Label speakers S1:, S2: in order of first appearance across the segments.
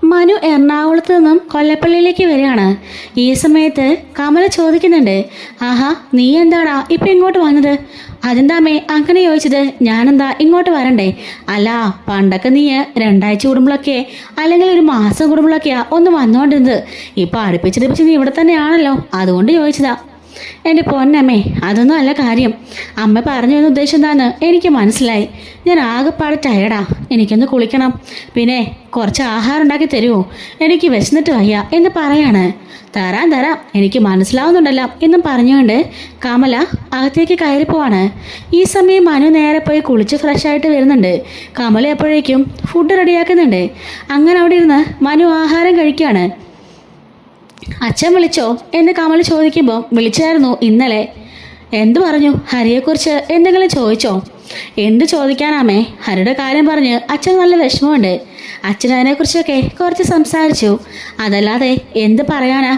S1: മനു എറണാകുളത്ത് നിന്നും കൊല്ലപ്പള്ളിയിലേക്ക് വരികയാണ്. ഈ സമയത്ത് കമല ചോദിക്കുന്നുണ്ട്, ആഹാ നീ എന്താടാ ഇപ്പം ഇങ്ങോട്ട് വന്നത്? അതെന്താമേ അങ്ങനെ ചോദിച്ചത്? ഞാനെന്താ ഇങ്ങോട്ട് വരണ്ടേ? അല്ല, പണ്ടൊക്കെ നീ 2 ആഴ്ച കൂടുമ്പോഴൊക്കെ അല്ലെങ്കിൽ ഒരു മാസം കൂടുമ്പോഴൊക്കെയാ ഒന്ന് വന്നുകൊണ്ടിരുന്നത്. ഇപ്പം അടുപ്പിച്ചടുപ്പിച്ച് നീ ഇവിടെ തന്നെയാണല്ലോ, അതുകൊണ്ട് ചോദിച്ചതാ. എൻ്റെ പൊന്നമ്മേ, അതൊന്നും അല്ല കാര്യം. അമ്മ പറഞ്ഞു വന്ന ഉദ്ദേശം എന്താന്ന് എനിക്ക് മനസ്സിലായി. ഞാൻ ആകെപ്പാടെ ടയർഡാ, എനിക്കൊന്ന് കുളിക്കണം. പിന്നെ കുറച്ച് ആഹാരം ഉണ്ടാക്കി തരുമോ? എനിക്ക് വിശന്നിട്ട് വയ്യ എന്ന് പറയാണ്. തരാം, എനിക്ക് മനസ്സിലാവുന്നുണ്ടല്ലോ എന്നും പറഞ്ഞുകൊണ്ട് കമല അകത്തേക്ക് കയറി പോവാണ്. ഈ സമയം മനു നേരെ പോയി കുളിച്ച് ഫ്രഷായിട്ട് വരുന്നുണ്ട്. കമല എപ്പോഴേക്കും ഫുഡ് റെഡിയാക്കുന്നുണ്ട്. അങ്ങനെ അവിടെ ഇരുന്ന് മനു ആഹാരം കഴിക്കുകയാണ്. അച്ഛൻ വിളിച്ചോ എന്ന് കമൽ ചോദിക്കുമ്പോൾ, വിളിച്ചായിരുന്നു ഇന്നലെ. എന്തു പറഞ്ഞു? ഹരിയെക്കുറിച്ച് എന്തെങ്കിലും ചോദിച്ചോ? എന്ത് ചോദിക്കാനാമേ, ഹരിയുടെ കാര്യം പറഞ്ഞ് അച്ഛൻ നല്ല വിഷമമുണ്ട്. അച്ഛൻ അതിനെക്കുറിച്ചൊക്കെ കുറച്ച് സംസാരിച്ചു. അതല്ലാതെ എന്ത് പറയാനാ?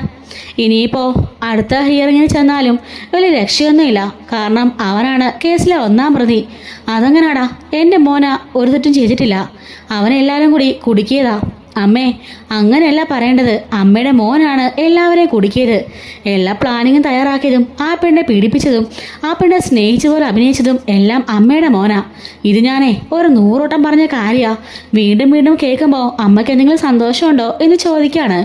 S1: ഇനിയിപ്പോൾ അടുത്ത ഹിയറിങ്ങിന് ചെന്നാലും വലിയ രക്ഷയൊന്നുമില്ല. കാരണം അവനാണ് കേസിലെ 1-ാം പ്രതി. അതെങ്ങനാടാ? എൻ്റെ മോന ഒരു തെറ്റും ചെയ്തിട്ടില്ല. അവനെല്ലാവരും കൂടി കുടുക്കിയതാ. അമ്മേ, അങ്ങനെയല്ല പറയേണ്ടത്. അമ്മയുടെ മോനാണ് എല്ലാവരെയും കുടുക്കിയത്. എല്ലാ പ്ലാനിങ്ങും തയ്യാറാക്കിയതും ആ പെണ്ണെ പീഡിപ്പിച്ചതും ആ പെണ്ണെ സ്നേഹിച്ച പോലെ അഭിനയിച്ചതും എല്ലാം അമ്മയുടെ മോനാ. ഇത് ഞാനേ ഒരു 100 വട്ടം പറഞ്ഞ കാര്യാ. വീണ്ടും വീണ്ടും കേൾക്കുമ്പോൾ അമ്മയ്ക്ക് എന്തെങ്കിലും സന്തോഷമുണ്ടോ എന്ന് ചോദിക്കുകയാണ്.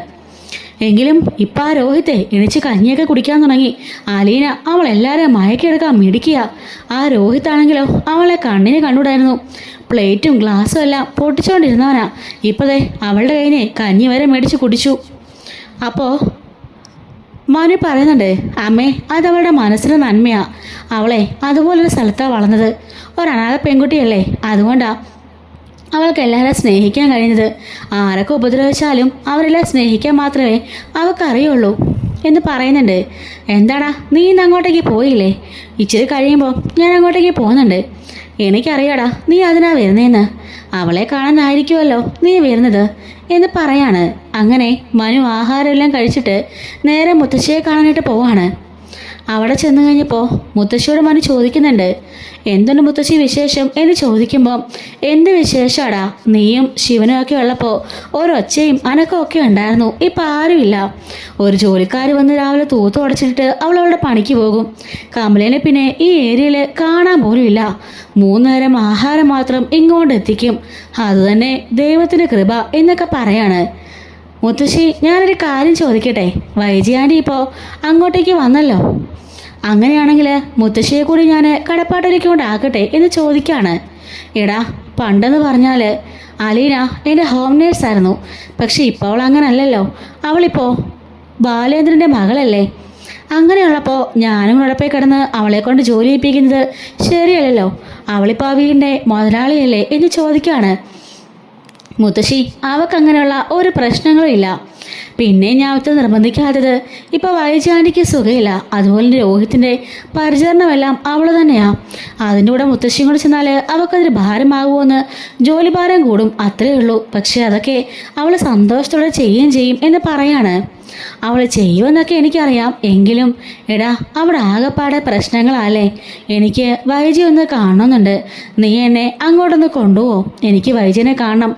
S1: എങ്കിലും ഇപ്പം ആ രോഹിത്തെ എണിച്ച് കഞ്ഞിയൊക്കെ കുടിക്കാൻ തുടങ്ങി. അലീന അവൾ എല്ലാവരെയും മയക്കെടുക്കാൻ മിടിക്കുക. ആ രോഹിത്താണെങ്കിലോ അവളെ കണ്ണിന് കണ്ടുകൂടായിരുന്നു. പ്ലേറ്റും ഗ്ലാസ്സും എല്ലാം പൊട്ടിച്ചുകൊണ്ടിരുന്നവനാ. ഇപ്പതേ അവളുടെ കയ്യിനെ കഞ്ഞി വരെ മേടിച്ച് കുടിച്ചു. അപ്പോൾ മനു പറയുന്നുണ്ട്, അമ്മേ, അതവളുടെ മനസ്സിന് നന്മയാ. അവളെ അതുപോലൊരു സ്ഥലത്താണ് വളർന്നത്. ഒരനാഥ പെൺകുട്ടിയല്ലേ, അതുകൊണ്ടാ അവൾക്ക് എല്ലാവരും സ്നേഹിക്കാൻ കഴിഞ്ഞത്. ആരൊക്കെ ഉപദ്രവിച്ചാലും അവരെല്ലാം സ്നേഹിക്കാൻ മാത്രമേ അവൾക്കറിയുള്ളൂ എന്ന് പറയുന്നുണ്ട്. എന്താടാ നീ ഇന്ന് അങ്ങോട്ടേക്ക് പോയില്ലേ? ഇച്ചിരി കഴിയുമ്പോൾ ഞാൻ അങ്ങോട്ടേക്ക് പോകുന്നുണ്ട്. എനിക്കറിയാടാ നീ അതിനാ വരുന്നതെന്ന്. അവളെ കാണാനായിരിക്കുമല്ലോ നീ വരുന്നത് എന്ന് പറയാണ്. അങ്ങനെ മനു ആഹാരമെല്ലാം കഴിച്ചിട്ട് നേരെ മുത്തശ്ശിയെ കാണാനായിട്ട് പോവാണ്. അവിടെ ചെന്ന് കഴിഞ്ഞപ്പോൾ മുത്തശ്ശിയോട് മനു ചോദിക്കുന്നുണ്ട്, എന്തുണ്ട് മുത്തശ്ശി വിശേഷം എന്ന് ചോദിക്കുമ്പോൾ, എന്ത് വിശേഷമാടാ, നീയും ശിവനും ഒക്കെ ഉള്ളപ്പോൾ ഒരൊച്ചയും അനക്കമൊക്കെ ഉണ്ടായിരുന്നു. ഇപ്പം ആരുമില്ല. ഒരു ജോലിക്കാർ വന്ന് രാവിലെ തൂത്ത് ഉടച്ചിട്ട് അവളവളുടെ പണിക്ക് പോകും. കമലേനെ പിന്നെ ഈ ഏരിയയിൽ കാണാൻ പോലും ഇല്ല. 3 നേരം ആഹാരം മാത്രം ഇങ്ങോട്ട് എത്തിക്കും. അതുതന്നെ ദൈവത്തിൻ്റെ കൃപ എന്നൊക്കെ പറയാണ്. മുത്തശ്ശി, ഞാനൊരു കാര്യം ചോദിക്കട്ടെ? വൈജി ആൻറ്റി ഇപ്പോൾ അങ്ങോട്ടേക്ക് വന്നല്ലോ. അങ്ങനെയാണെങ്കിൽ മുത്തശ്ശിയെ കൂടി ഞാൻ കടപ്പാട്ടൊരുക്കി കൊണ്ടാക്കട്ടെ എന്ന് ചോദിക്കുകയാണ്. എടാ, പണ്ടെന്ന് പറഞ്ഞാൽ അലീന എൻ്റെ ഹോം നേഴ്സായിരുന്നു. പക്ഷെ ഇപ്പോൾ അവൾ അങ്ങനെ അല്ലല്ലോ. അവളിപ്പോൾ ബാലേന്ദ്രൻ്റെ മകളല്ലേ. അങ്ങനെയുള്ളപ്പോൾ ഞാനും കൂടെ പോയി കിടന്ന് അവളെ കൊണ്ട് ജോലി ചെയ്യിപ്പിക്കുന്നത് ശരിയല്ലല്ലോ. അവളിപ്പോൾ ആ വീടിൻ്റെ മുതലാളിയല്ലേ എന്ന് ചോദിക്കുകയാണ്. മുത്തശ്ശി, അവക്കങ്ങനെയുള്ള ഒരു പ്രശ്നങ്ങളും ഇല്ല. പിന്നെ ഞാൻ അവത്തെ നിർബന്ധിക്കാത്തത് ഇപ്പോൾ വൈജാനിക്ക് സുഖമില്ല. അതുപോലെ രോഹിത്തിൻ്റെ പരിചരണമെല്ലാം അവൾ തന്നെയാണ്. അതിൻ്റെ കൂടെ മുത്തശ്ശിയും കൂടെ ചെന്നാൽ അവൾക്കതൊരു ഭാരമാകുമോയെന്ന് ജോലി ഭാരം കൂടും, അത്രയേ ഉള്ളൂ. പക്ഷേ അതൊക്കെ അവൾ സന്തോഷത്തോടെ ചെയ്യുകയും ചെയ്യും എന്ന് പറയാണ്. അവൾ ചെയ്യുമെന്നൊക്കെ എനിക്കറിയാം. എങ്കിലും എടാ, അവിടെ ആകെപ്പാടെ പ്രശ്നങ്ങളല്ലേ. എനിക്ക് വൈജി ഒന്ന് കാണണമെന്നുണ്ട്. നീ എന്നെ അങ്ങോട്ടൊന്ന് കൊണ്ടുപോകുമോ? എനിക്ക് വൈജിനെ കാണണം.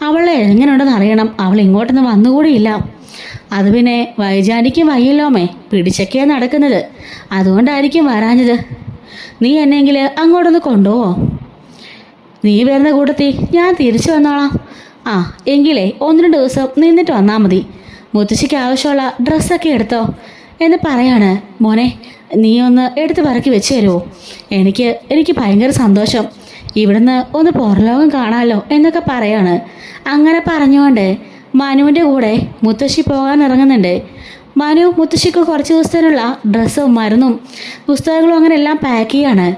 S1: അവളെ എങ്ങനെയുണ്ടെന്ന് അറിയണം. അവൾ ഇങ്ങോട്ടൊന്നും വന്നുകൂടിയില്ല. അത് പിന്നെ വൈജാനിക്കും വയ്യല്ലോമേ, പിടിച്ചൊക്കെയാണ് നടക്കുന്നത്. അതുകൊണ്ടായിരിക്കും വരാഞ്ഞത്. നീ എന്നെങ്കിൽ അങ്ങോട്ടൊന്ന് കൊണ്ടുപോവോ? നീ വരുന്ന കൂട്ടത്തിൽ ഞാൻ തിരിച്ചു വന്നോളാം. ആ എങ്കിലേ 1-2 ദിവസം നിന്നിട്ട് വന്നാൽ മതി. മുത്തശ്ശിക്ക് ആവശ്യമുള്ള ഡ്രസ്സൊക്കെ എടുത്തോ എന്ന് പറയാണ്. മോനെ, നീ ഒന്ന് എടുത്ത് പറക്കി വെച്ച് തരുമോ? എനിക്ക് ഭയങ്കര സന്തോഷം. ഇവിടുന്ന് ഒന്ന് പുറലോകം കാണാമല്ലോ എന്നൊക്കെ പറയാണ്. അങ്ങനെ പറഞ്ഞുകൊണ്ട് മനുവിൻ്റെ കൂടെ മുത്തശ്ശി പോകാൻ ഇറങ്ങുന്നുണ്ട്. മനു മുത്തശ്ശിക്ക് കുറച്ച് ദിവസത്തിനുള്ള ഡ്രസ്സും മരുന്നും പുസ്തകങ്ങളും അങ്ങനെ എല്ലാം പാക്ക് ചെയ്യാണ്.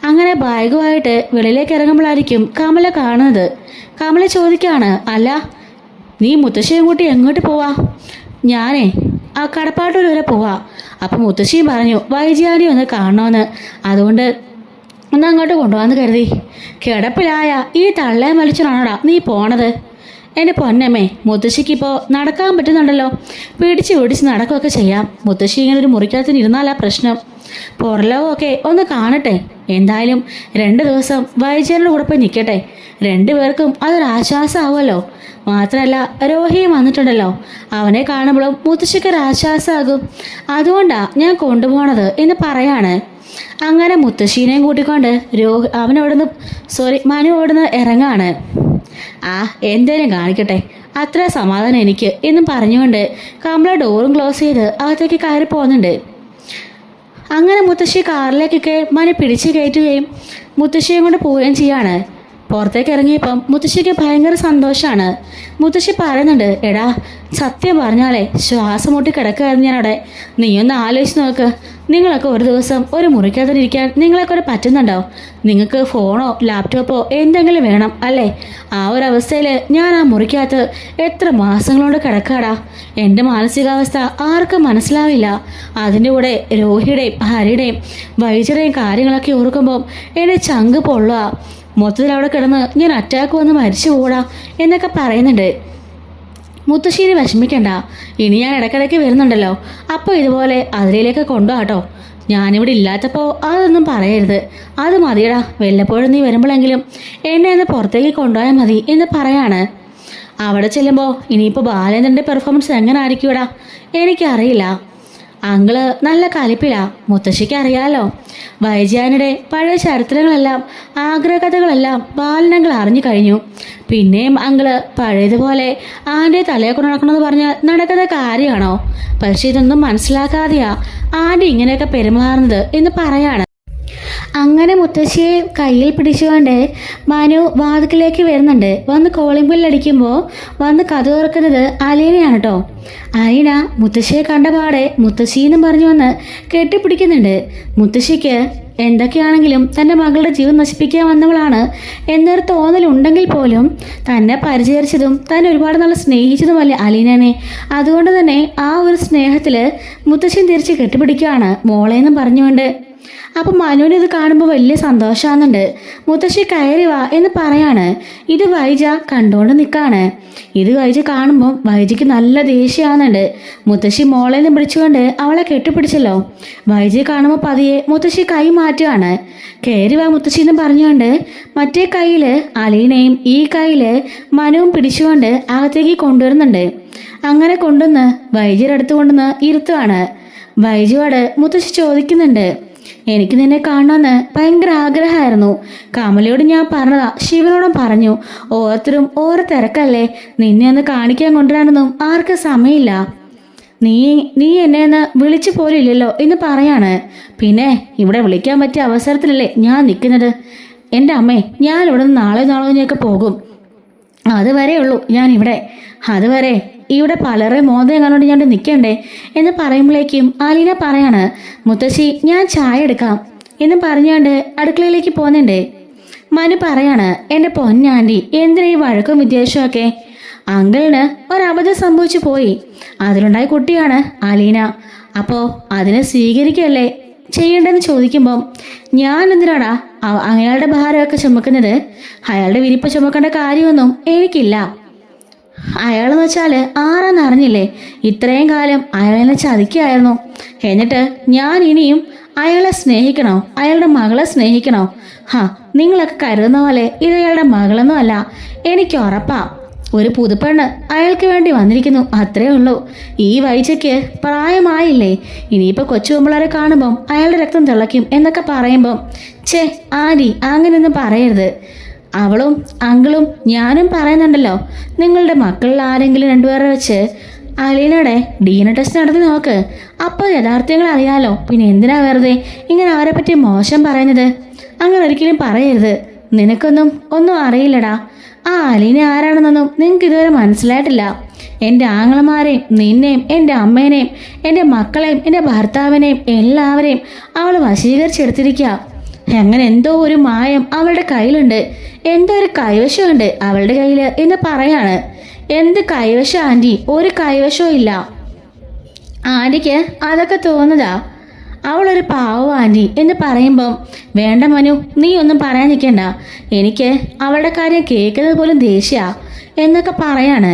S1: അങ്ങനെ ബാഗുമായിട്ട് വെളിയിലേക്ക് ഇറങ്ങുമ്പോഴായിരിക്കും കമല കാണുന്നത്. കമല ചോദിക്കുകയാണ്, അല്ല നീ മുത്തശ്ശിയും കൂട്ടി എങ്ങോട്ട് പോവാ? ഞാനേ ആ കടപ്പാട്ടൂർ വരെ പോവാ. അപ്പം മുത്തശ്ശിയും പറഞ്ഞു വൈജിയാനി ഒന്ന് കാണണമെന്ന്. അതുകൊണ്ട് ഒന്ന് അങ്ങോട്ട് കൊണ്ടുപോകാമെന്ന് കരുതി. കിടപ്പിലായ ഈ തള്ളയെ വലിച്ചിട്ടാണോടാ നീ പോണത്? എൻ്റെ പൊന്നമ്മേ, മുത്തശ്ശിക്കിപ്പോൾ നടക്കാൻ പറ്റുന്നുണ്ടല്ലോ. പിടിച്ച് നടക്കുകയൊക്കെ ചെയ്യാം. മുത്തശ്ശി ഇങ്ങനെ ഒരു മുറിക്കകത്തിന് ഇരുന്നാലാ പ്രശ്നം. പുറലോകമൊക്കെ ഒന്ന് കാണട്ടെ. എന്തായാലും 2 ദിവസം വൈജാനിയുടെ കൂടെ പോയി നിൽക്കട്ടെ. 2 പേർക്കും അതൊരാശ്വാസമാവുമല്ലോ. മാത്രമല്ല രോഹിയും വന്നിട്ടുണ്ടല്ലോ, അവനെ കാണുമ്പോഴും മുത്തശ്ശിക്ക് ഒരു ആശ്വാസമാകും. അതുകൊണ്ടാ ഞാൻ കൊണ്ടുപോകണത് എന്ന് പറയാണ്. അങ്ങനെ മുത്തശ്ശീനെയും കൂട്ടിക്കൊണ്ട് മനു അവിടുന്ന് ഇറങ്ങാണ്. എന്തേലും കാണിക്കട്ടെ, അത്ര സമാധാനം എനിക്ക് എന്നും പറഞ്ഞുകൊണ്ട് കമല ഡോറും ക്ലോസ് ചെയ്ത് അകത്തേക്ക് കയറി പോകുന്നുണ്ട്. അങ്ങനെ മുത്തശ്ശി കാറിലേക്കൊക്കെ മനു പിടിച്ചു കയറ്റുകയും മുത്തശ്ശിയും കൊണ്ട് പോവുകയും ചെയ്യാണ്. പുറത്തേക്ക് ഇറങ്ങിയപ്പം മുത്തശ്ശിക്ക് ഭയങ്കര സന്തോഷമാണ്. മുത്തശ്ശി പറയുന്നുണ്ട്, എടാ സത്യം പറഞ്ഞാലേ ശ്വാസം മുട്ടി കിടക്കുകയായിരുന്നു ഞാനവിടെ. നീയൊന്ന് ആലോചിച്ച് നോക്ക്, നിങ്ങളൊക്കെ ഒരു ദിവസം ഒരു മുറിക്കകത്തിരിക്കാൻ നിങ്ങളൊക്കെ ഒരു പറ്റുന്നുണ്ടോ? നിങ്ങൾക്ക് ഫോണോ ലാപ്ടോപ്പോ എന്തെങ്കിലും വേണം അല്ലേ? ആ ഒരു അവസ്ഥയിൽ ഞാൻ ആ മുറിക്കകത്ത് എത്ര മാസങ്ങളോട് കിടക്കാടാ. എൻ്റെ മാനസികാവസ്ഥ ആർക്കും മനസ്സിലാവില്ല. അതിൻ്റെ കൂടെ രോഹിയുടെയും ഹരിയുടെയും വൈദ്യരുടെയും കാര്യങ്ങളൊക്കെ ഓർക്കുമ്പോൾ എൻ്റെ ചങ്ക് പൊള്ളുക. മൊത്തത്തിൽ അവിടെ കിടന്ന് ഞാൻ അറ്റാക്ക് വന്ന് മരിച്ചു പോടാ എന്നൊക്കെ പറയുന്നുണ്ട്. മുത്തശ്ശീനെ വിഷമിക്കണ്ട, ഇനി ഞാൻ ഇടയ്ക്കിടയ്ക്ക് വരുന്നുണ്ടല്ലോ, അപ്പോൾ ഇതുപോലെ അതിലേക്ക് കൊണ്ടുപോകാട്ടോ. ഞാനിവിടെ ഇല്ലാത്തപ്പോൾ അതൊന്നും പറയരുത്. അത് മതിയടാ, വല്ലപ്പോഴും നീ വരുമ്പോഴെങ്കിലും എന്നെ ഒന്ന് പുറത്തേക്ക് കൊണ്ടുപോയാൽ മതി എന്ന് പറയാണ്. അവിടെ ചെല്ലുമ്പോൾ ഇനിയിപ്പോൾ ബാലേന്ദ്രൻ്റെ പെർഫോമൻസ് എങ്ങനെ ആയിരിക്കൂടാ എനിക്കറിയില്ല. അങ്കിള് നല്ല കലിപ്പിലാ. മുത്തശ്ശിക്ക് അറിയാലോ, വൈജാനിയുടെ പഴയ ചരിത്രങ്ങളെല്ലാം ആഗ്രഹകഥകളെല്ലാം ബാലനങ്ങൾ അറിഞ്ഞു കഴിഞ്ഞു. പിന്നെയും അങ്കിള് പഴയതുപോലെ ആൻ്റെ തലയെ കൊണ്ട് നടക്കണമെന്ന് പറഞ്ഞാൽ നടക്കുന്ന കാര്യമാണോ? പക്ഷെ ഇതൊന്നും മനസ്സിലാക്കാതെയാ ആൻ്റെ ഇങ്ങനെയൊക്കെ പെരുമാറുന്നത് എന്ന് പറയാണ്. അങ്ങനെ മുത്തശ്ശിയെ കയ്യിൽ പിടിച്ചുകൊണ്ട് മനു വാതിക്കലേക്ക് വരുന്നുണ്ട്. വന്ന് കോളിംഗ് ബെല്ലടിക്കുമ്പോൾ വന്ന് കഥ തുറക്കുന്നത് അലീനയാണ് കേട്ടോ. അലീന മുത്തശ്ശിയെ കണ്ടപാടെ മുത്തശ്ശീന്നും പറഞ്ഞു വന്ന് കെട്ടിപ്പിടിക്കുന്നുണ്ട്. മുത്തശ്ശിക്ക് എന്തൊക്കെയാണെങ്കിലും തൻ്റെ മകളുടെ ജീവൻ നശിപ്പിക്കാൻ വന്നവളാണ് എന്നൊരു തോന്നലുണ്ടെങ്കിൽ പോലും തന്നെ പരിചരിച്ചതും തന്നെ ഒരുപാട് നല്ല സ്നേഹിച്ചതുമല്ലേ അലീനനെ. അതുകൊണ്ട് തന്നെ ആ ഒരു സ്നേഹത്തിൽ മുത്തശ്ശൻ തിരിച്ച് കെട്ടിപ്പിടിക്കുകയാണ് മോളേന്നും പറഞ്ഞുകൊണ്ട്. അപ്പം മനുവിന് ഇത് കാണുമ്പോൾ വലിയ സന്തോഷമാകുന്നുണ്ട്. മുത്തശ്ശി കയറി വാ എന്ന് പറയാണ്. ഇത് വൈജ കണ്ടുകൊണ്ട് നിൽക്കാണ്. ഇത് വൈജ കാണുമ്പോൾ വൈജയ്ക്ക് നല്ല ദേഷ്യമാകുന്നുണ്ട്. മുത്തശ്ശി മോളെ നിന്ന് പിടിച്ചുകൊണ്ട് അവളെ കെട്ടിപ്പിടിച്ചല്ലോ. വൈജയെ കാണുമ്പോൾ പതിയെ മുത്തശ്ശി കൈ മാറ്റുകയാണ്. കയറി വാ മുത്തശ്ശി എന്ന് പറഞ്ഞുകൊണ്ട് മറ്റേ കയ്യിൽ അലീനയും ഈ കയ്യിൽ മനുവും പിടിച്ചുകൊണ്ട് അകത്തേക്ക് കൊണ്ടുവരുന്നുണ്ട്. അങ്ങനെ കൊണ്ടുവന്ന് വൈജയുടെ അടുത്ത് കൊണ്ടുവന്ന് ഇരുത്തുകയാണ്. വൈജയോട് മുത്തശ്ശി ചോദിക്കുന്നുണ്ട്, എനിക്ക് നിന്നെ കാണണമെന്ന് ഭയങ്കര ആഗ്രഹമായിരുന്നു. കമലയോട് ഞാൻ പറഞ്ഞതാ, ശിവനോടും പറഞ്ഞു. ഓരോരുത്തരും ഓരോ തിരക്കല്ലേ, നിന്നെ ഒന്ന് കാണിക്കാൻ കൊണ്ടുവരാനൊന്നും ആർക്കും സമയമില്ല. നീ എന്നെ ഒന്ന് വിളിച്ചു പോലില്ലല്ലോ എന്ന് പറയാണ്. പിന്നെ ഇവിടെ വിളിക്കാൻ പറ്റിയ അവസരത്തിലല്ലേ ഞാൻ നിൽക്കുന്നത്. എൻ്റെ അമ്മേ, ഞാനിവിടെ നിന്ന് നാളെയൊക്കെ പോകും. അതുവരെ ഉള്ളൂ ഞാനിവിടെ. അതുവരെ ഇവിടെ പലരെ മോദം കണ്ടുകൊണ്ട് ഞാൻ നിൽക്കണ്ടേ എന്ന് പറയുമ്പോഴേക്കും അലീന പറയാണ്, മുത്തശ്ശി ഞാൻ ചായ എടുക്കാം എന്ന് പറഞ്ഞുകൊണ്ട് അടുക്കളയിലേക്ക് പോകുന്നുണ്ട്. മനു പറയാണ്, എൻ്റെ പൊന്നാൻറ്റി എന്തിനാ ഈ വഴക്കും വിദ്വേഷമൊക്കെ? അങ്കിളിന് ഒരബദ്ധം സംഭവിച്ചു പോയി, അതിലുണ്ടായ കുട്ടിയാണ് അലീന. അപ്പോൾ അതിനെ സ്വീകരിക്കല്ലേ ചെയ്യേണ്ടതെന്ന് ചോദിക്കുമ്പം ഞാൻ എന്തിനാടാ അയാളുടെ ഭാരമൊക്കെ ചുമക്കുന്നത്? അയാളുടെ വിരിപ്പ് ചുമക്കേണ്ട കാര്യമൊന്നും എനിക്കില്ല. അയാളെന്ന് വെച്ചാൽ ആരാന്ന് അറിഞ്ഞില്ലേ? ഇത്രയും കാലം അയാളെന്നെ ചതിക്കുകയായിരുന്നു. എന്നിട്ട് ഞാൻ ഇനിയും അയാളെ സ്നേഹിക്കണോ? അയാളുടെ മകളെ സ്നേഹിക്കണോ? നിങ്ങളൊക്കെ കരുതുന്ന പോലെ ഇത് അയാളുടെ മകളൊന്നും അല്ല. എനിക്ക് ഉറപ്പാ, ഒരു പുതുപ്പെണ്ണ് അയാൾക്ക് വേണ്ടി വന്നിരിക്കുന്നു, അത്രേ ഉള്ളൂ. ഈ വൈജയ്ക്ക് പ്രായമായില്ലേ, ഇനിയിപ്പോൾ കൊച്ചു പെമ്പിള്ളേരെ കാണുമ്പം അയാളുടെ രക്തം തിളയ്ക്കും എന്നൊക്കെ പറയുമ്പം ഛേ ആൻറ്റി അങ്ങനെയൊന്നും പറയരുത്. അവളും അങ്കിളും ഞാനും പറയുന്നുണ്ടല്ലോ, നിങ്ങളുടെ മക്കളിൽ ആരെങ്കിലും രണ്ടുപേരെ വെച്ച് അലീനയുടെ DNA ടെസ്റ്റ് നടത്തി നോക്ക്, അപ്പോൾ യഥാർത്ഥങ്ങൾ അറിയാലോ. പിന്നെ എന്തിനാ വെറുതെ ഇങ്ങനെ അവരെ പറ്റി മോശം പറയുന്നത്? അങ്ങനെ ഒരിക്കലും പറയരുത്. ഒന്നും അറിയില്ലടാ. ആ അലീന ആരാണെന്നൊന്നും നിങ്ങൾക്ക് ഇതുവരെ മനസ്സിലായിട്ടില്ല. എൻ്റെ ആങ്ങളമാരെയും നിന്നെയും എൻ്റെ അമ്മേനെയും എൻ്റെ മക്കളെയും എൻ്റെ ഭർത്താവിനെയും എല്ലാവരെയും അവൾ വശീകരിച്ചെടുത്തിരിക്കുക. അങ്ങനെ എന്തോ ഒരു മായം അവളുടെ കയ്യിലുണ്ട്, എന്തോ ഒരു കൈവശമുണ്ട് അവളുടെ കയ്യിൽ എന്ന് പറയാണ്. എന്ത് കൈവശം ആൻറ്റി? ഒരു കൈവശവും ഇല്ല. ആൻറ്റിക്ക് അതൊക്കെ തോന്നുന്നതാ. അവളൊരു പാവം ആൻറ്റി എന്ന് പറയുമ്പം വേണ്ട മനു, നീ ഒന്നും പറയാൻ നിൽക്കണ്ട. എനിക്ക് അവളുടെ കാര്യം കേൾക്കുന്നത് പോലും ദേഷ്യ എന്നൊക്കെ പറയാണ്.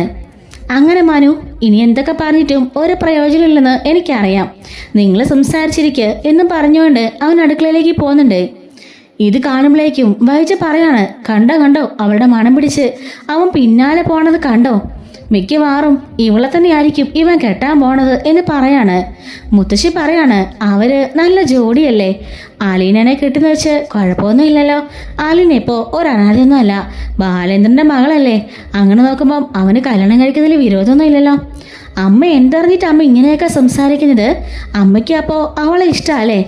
S1: അങ്ങനെ മനു, ഇനി എന്തൊക്കെ പറഞ്ഞിട്ടും ഒരു പ്രയോജനമില്ലെന്ന് എനിക്കറിയാം. നിങ്ങൾ സംസാരിച്ചിരിക്കുക എന്നും പറഞ്ഞുകൊണ്ട് അവൻ അടുക്കളയിലേക്ക് പോകുന്നുണ്ട്. ഇത് കാണുമ്പോഴേക്കും വൈജ പറയാണ്, കണ്ടോ കണ്ടോ അവളുടെ മണം പിടിച്ച് അവൻ പിന്നാലെ പോണത് കണ്ടോ, മിക്കവാറും ഇവളെ തന്നെയായിരിക്കും ഇവൻ കെട്ടാൻ പോണത് എന്ന് പറയാണ്. മുത്തശ്ശി പറയാണ്, അവര് നല്ല ജോഡിയല്ലേ, ആലീനനെ കെട്ടുന്ന വെച്ച് കുഴപ്പമൊന്നും ഇല്ലല്ലോ, ആലീന ഇപ്പോൾ ഒരനാഥയൊന്നും അല്ല, ബാലേന്ദ്രന്റെ മകളല്ലേ, അങ്ങനെ നോക്കുമ്പം അവന് കല്യാണം കഴിക്കുന്നതിൽ വിരോധമൊന്നും ഇല്ലല്ലോ. അമ്മ എന്തറിഞ്ഞിട്ട് അമ്മ ഇങ്ങനെയൊക്കെ സംസാരിക്കുന്നത്, അമ്മയ്ക്ക് അപ്പോൾ അവളെ ഇഷ്ടമല്ലേ,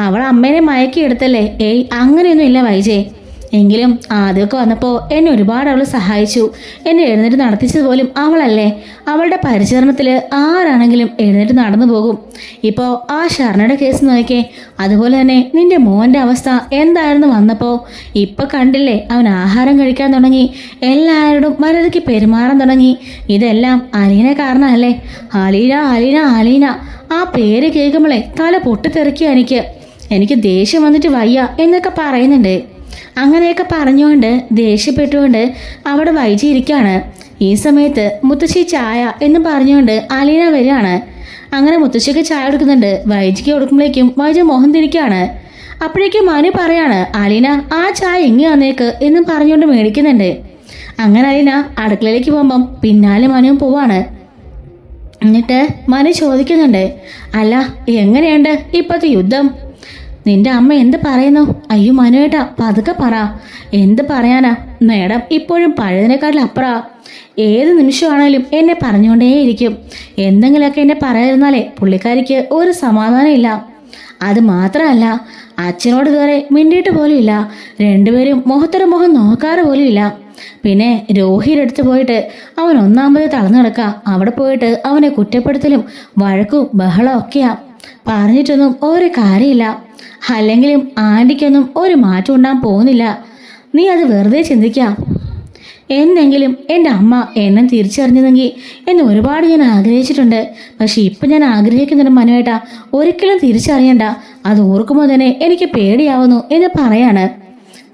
S1: അവൾ അമ്മേനെ മയക്കിയെടുത്തല്ലേ. ഏയ് അങ്ങനെയൊന്നും ഇല്ല വൈജേ, എങ്കിലും ആദ്യമൊക്കെ വന്നപ്പോൾ എന്നെ ഒരുപാട് അവൾ സഹായിച്ചു, എന്നെ എഴുന്നേറ്റ് നടത്തിച്ചത് പോലും അവളല്ലേ, അവളുടെ പരിചരണത്തിൽ ആരാണെങ്കിലും എഴുന്നേറ്റ് നടന്നു പോകും. ഇപ്പോൾ ആ ശരണയുടെ കേസ് നോക്കിയേ, അതുപോലെ തന്നെ നിന്റെ മോൻ്റെ അവസ്ഥ എന്തായിരുന്നു വന്നപ്പോൾ, ഇപ്പം കണ്ടില്ലേ അവൻ ആഹാരം കഴിക്കാൻ തുടങ്ങി, എല്ലാവരോടും മര്യാദയ്ക്ക് പെരുമാറാൻ തുടങ്ങി, ഇതെല്ലാം അലീന കാരണമല്ലേ. അലീന അലീന അലീന ആ പേര് കേൾക്കുമ്പോഴേ തല പൊട്ടിത്തെറിക്കുക, എനിക്ക് ദേഷ്യം വന്നിട്ട് വയ്യ എന്നൊക്കെ പറയുന്നുണ്ട്. അങ്ങനെയൊക്കെ പറഞ്ഞുകൊണ്ട് ദേഷ്യപ്പെട്ടുകൊണ്ട് അവിടെ വൈജി ഇരിക്കുകയാണ്. ഈ സമയത്ത് മുത്തശ്ശി ചായ എന്ന് പറഞ്ഞുകൊണ്ട് അലീന വരികയാണ്. അങ്ങനെ മുത്തശ്ശിക്ക് ചായ കൊടുക്കുന്നുണ്ട്. വൈജിക്ക് കൊടുക്കുമ്പോഴേക്കും വൈജ മോഹം തിരിക്കുകയാണ്. അപ്പോഴേക്കും മനു പറയാണ്, അലീന ആ ചായ ഇങ്ങ് വന്നേക്ക് എന്നും പറഞ്ഞുകൊണ്ട് മേടിക്കുന്നുണ്ട്. അങ്ങനെ അലീന അടുക്കളയിലേക്ക് പോകുമ്പം പിന്നാലെ മനുവും പോവാണ്. എന്നിട്ട് മനു ചോദിക്കുന്നുണ്ട്, അല്ല എങ്ങനെയുണ്ട് ഇപ്പോഴത്തെ യുദ്ധം, നിന്റെ അമ്മ എന്ത് പറയുന്നു? അയ്യോ മനുവേട്ടാ പതുക്കെ പറ. എന്ത് പറയാനാ മേഡം, ഇപ്പോഴും പഴയതിനേക്കാട്ടിൽ അപ്പുറ, ഏത് നിമിഷമാണേലും എന്നെ പറഞ്ഞുകൊണ്ടേയിരിക്കും, എന്തെങ്കിലുമൊക്കെ എന്നെ പറയാതിരുന്നാലേ പുള്ളിക്കാരിക്ക് ഒരു സമാധാനം ഇല്ല. അത് മാത്രമല്ല അച്ഛനോട് ഇതുവരെ മിണ്ടിയിട്ട് പോലും ഇല്ല, രണ്ടുപേരും മുഖത്തൊരു മുഖം നോക്കാറ് പോലും ഇല്ല. പിന്നെ രോഹിയുടെ അടുത്ത് പോയിട്ട് അവൻ ഒന്നാമത് തളർന്നു കിടക്കുക, അവിടെ പോയിട്ട് അവനെ കുറ്റപ്പെടുത്തലും വഴക്കും ബഹളം ഒക്കെയാ, പറഞ്ഞിട്ടൊന്നും ഒരു കാര്യമില്ല. അല്ലെങ്കിലും ആൻറ്റിക്കൊന്നും ഒരു മാറ്റം ഉണ്ടാകാൻ പോകുന്നില്ല. നീ അത് വെറുതെ ചിന്തിക്കാം. എന്നെങ്കിലും എൻ്റെ അമ്മ എന്നെ തിരിച്ചറിഞ്ഞതെങ്കിൽ എന്ന് ഒരുപാട് ഞാൻ ആഗ്രഹിച്ചിട്ടുണ്ട്. പക്ഷെ ഇപ്പം ഞാൻ ആഗ്രഹിക്കുന്നുണ്ട് മനുവേട്ടാ, ഒരിക്കലും തിരിച്ചറിയണ്ട, അത് ഓർക്കുമ്പോൾ തന്നെ എനിക്ക് പേടിയാവുന്നു എന്ന് പറയാണ്.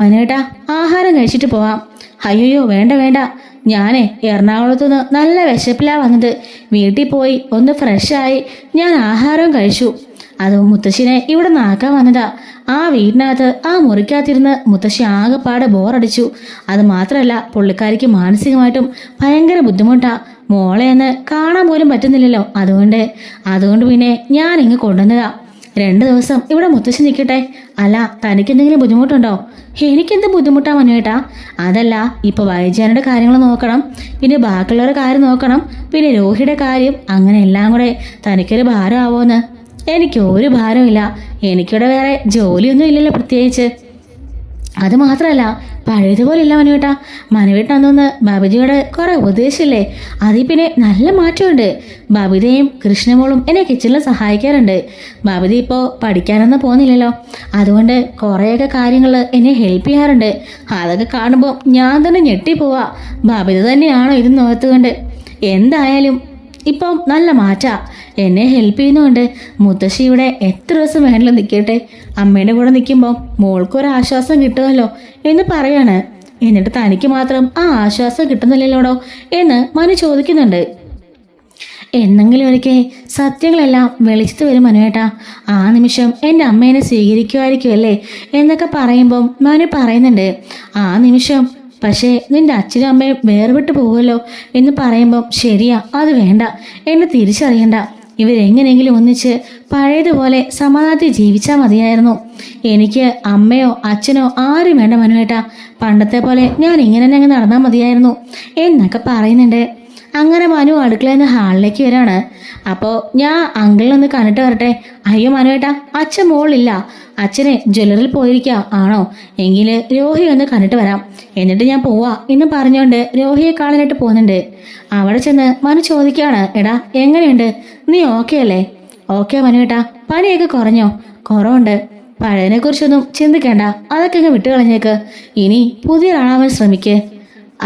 S1: മനുവേട്ടാ ആഹാരം കഴിച്ചിട്ട് പോവാം. അയ്യോ വേണ്ട വേണ്ട, ഞാനേ എറണാകുളത്തുനിന്ന് നല്ല വിശപ്പിലാണ് വന്നത്, വീട്ടിൽ പോയി ഒന്ന് ഫ്രഷായി ഞാൻ ആഹാരവും കഴിച്ചു, അത് മുത്തശ്ശിനെ ഇവിടെ നാക്കാൻ വന്നതാ. ആ വീടിനകത്ത് ആ മുറിക്കകത്തിരുന്ന് മുത്തശ്ശി ആകെപ്പാടെ ബോറടിച്ചു. അത് മാത്രമല്ല പുള്ളിക്കാരിക്ക് മാനസികമായിട്ടും ഭയങ്കര ബുദ്ധിമുട്ടാ, മോളെ ഒന്ന് കാണാൻ പോലും പറ്റുന്നില്ലല്ലോ, അതുകൊണ്ട് പിന്നെ ഞാൻ ഇങ്ങ് കൊണ്ടുവന്നതാ. 2 ദിവസം ഇവിടെ മുത്തശ്ശി നിൽക്കട്ടെ. അല്ല തനിക്കെന്തെങ്കിലും ബുദ്ധിമുട്ടുണ്ടോ? എനിക്കെന്ത് ബുദ്ധിമുട്ടാ മനുവേട്ടാ? അതല്ല ഇപ്പോൾ വൈജാനയുടെ കാര്യങ്ങൾ നോക്കണം, പിന്നെ ബാക്കിയുള്ളവരുടെ കാര്യം നോക്കണം, പിന്നെ രോഹിയുടെ കാര്യം, അങ്ങനെ എല്ലാം കൂടെ തനിക്കൊരു ഭാരം ആവോന്ന്? എനിക്ക് ഒരു ഭാരമില്ല, എനിക്കിവിടെ വേറെ ജോലിയൊന്നും ഇല്ലല്ലോ പ്രത്യേകിച്ച്. അത് മാത്രമല്ല പഴയതുപോലെ ഇല്ല മനുവേട്ടാ, മനുവേട്ടന്നൊന്ന് ബബിതയോട് കുറെ ഉപദേശില്ലേ, അതിൽ പിന്നെ നല്ല മാറ്റമുണ്ട്. ബബിതയും കൃഷ്ണമോളും എന്നെ കിച്ചണിൽ സഹായിക്കാറുണ്ട്. ബബിത ഇപ്പോൾ പഠിക്കാനൊന്നും പോകുന്നില്ലല്ലോ, അതുകൊണ്ട് കുറേയൊക്കെ കാര്യങ്ങൾ എന്നെ ഹെൽപ്പ് ചെയ്യാറുണ്ട്. അതൊക്കെ കാണുമ്പോൾ ഞാൻ തന്നെ ഞെട്ടിപ്പോവാ, ബബിത തന്നെയാണോ ഇത് നോത്തുകൊണ്ട്. എന്തായാലും ഇപ്പം നല്ല മാറ്റാ, എന്നെ ഹെൽപ്പ് ചെയ്യുന്നുണ്ട്. മുത്തശ്ശി ഇവിടെ എത്ര ദിവസം വേണമെങ്കിലും നിൽക്കട്ടെ, അമ്മയുടെ കൂടെ നിൽക്കുമ്പോൾ മോൾക്കൊരാശ്വാസം കിട്ടുമല്ലോ എന്ന് പറയാണ്. എന്നിട്ട് തനിക്ക് മാത്രം ആ ആശ്വാസം കിട്ടുന്നില്ലല്ലോടോ എന്ന് മനു ചോദിക്കുന്നുണ്ട്. എന്നെങ്കിലും ഒരിക്കൽ സത്യങ്ങളെല്ലാം വെളിച്ചത്ത് വരും മനുവേട്ടാ, ആ നിമിഷം എൻ്റെ അമ്മേനെ സ്വീകരിക്കുമായിരിക്കുമല്ലേ എന്നൊക്കെ പറയുമ്പം മനു പറയുന്നുണ്ട്. ആ നിമിഷം പക്ഷേ നിന്റെ അച്ഛനും അമ്മയും വേർവിട്ട് പോകുമല്ലോ എന്ന് പറയുമ്പം ശരിയാ, അത് വേണ്ട, എന്നെ തിരിച്ചറിയണ്ട, ഇവരെങ്ങനെയെങ്കിലും ഒന്നിച്ച് പഴയതുപോലെ സമാധാനത്തിൽ ജീവിച്ചാൽ മതിയായിരുന്നു. എനിക്ക് അമ്മയോ അച്ഛനോ ആരും വേണ്ട മനുവേട്ടാ, പണ്ടത്തെ പോലെ ഞാൻ ഇങ്ങനെ തന്നെ അങ്ങ് നടന്നാൽ മതിയായിരുന്നു എന്നൊക്കെ പറയുന്നുണ്ട്. അങ്ങനെ മനു അടുക്കളയിൽ നിന്ന് ഹാളിലേക്ക് വരാണ്. അപ്പോൾ ഞാൻ അങ്കിളിനൊന്ന് കണ്ടിട്ട് വരട്ടെ. അയ്യോ മനുവേട്ടാ, അച്ഛൻ മോളില്ല, അച്ഛനെ ജ്വല്ലറിൽ പോയിരിക്കുക ആണോ, എങ്കിൽ രോഹി ഒന്ന് കണ്ടിട്ട് വരാം, എന്നിട്ട് ഞാൻ പോവാ എന്ന് പറഞ്ഞുകൊണ്ട് രോഹിയെ കാണാനായിട്ട് പോകുന്നുണ്ട്. അവിടെ ചെന്ന് മനു ചോദിക്കുകയാണ്, എടാ എങ്ങനെയുണ്ട്, നീ ഓക്കെ അല്ലേ? ഓക്കെ മനുവേട്ടാ, പനിയൊക്കെ കുറഞ്ഞോ? കുറവുണ്ട്. പഴയതിനെ കുറിച്ചൊന്നും ചിന്തിക്കേണ്ട, അതൊക്കെ അങ്ങ് വിട്ടുകളഞ്ഞേക്ക്, ഇനി പുതിയൊരാളാവാൻ ശ്രമിക്ക്.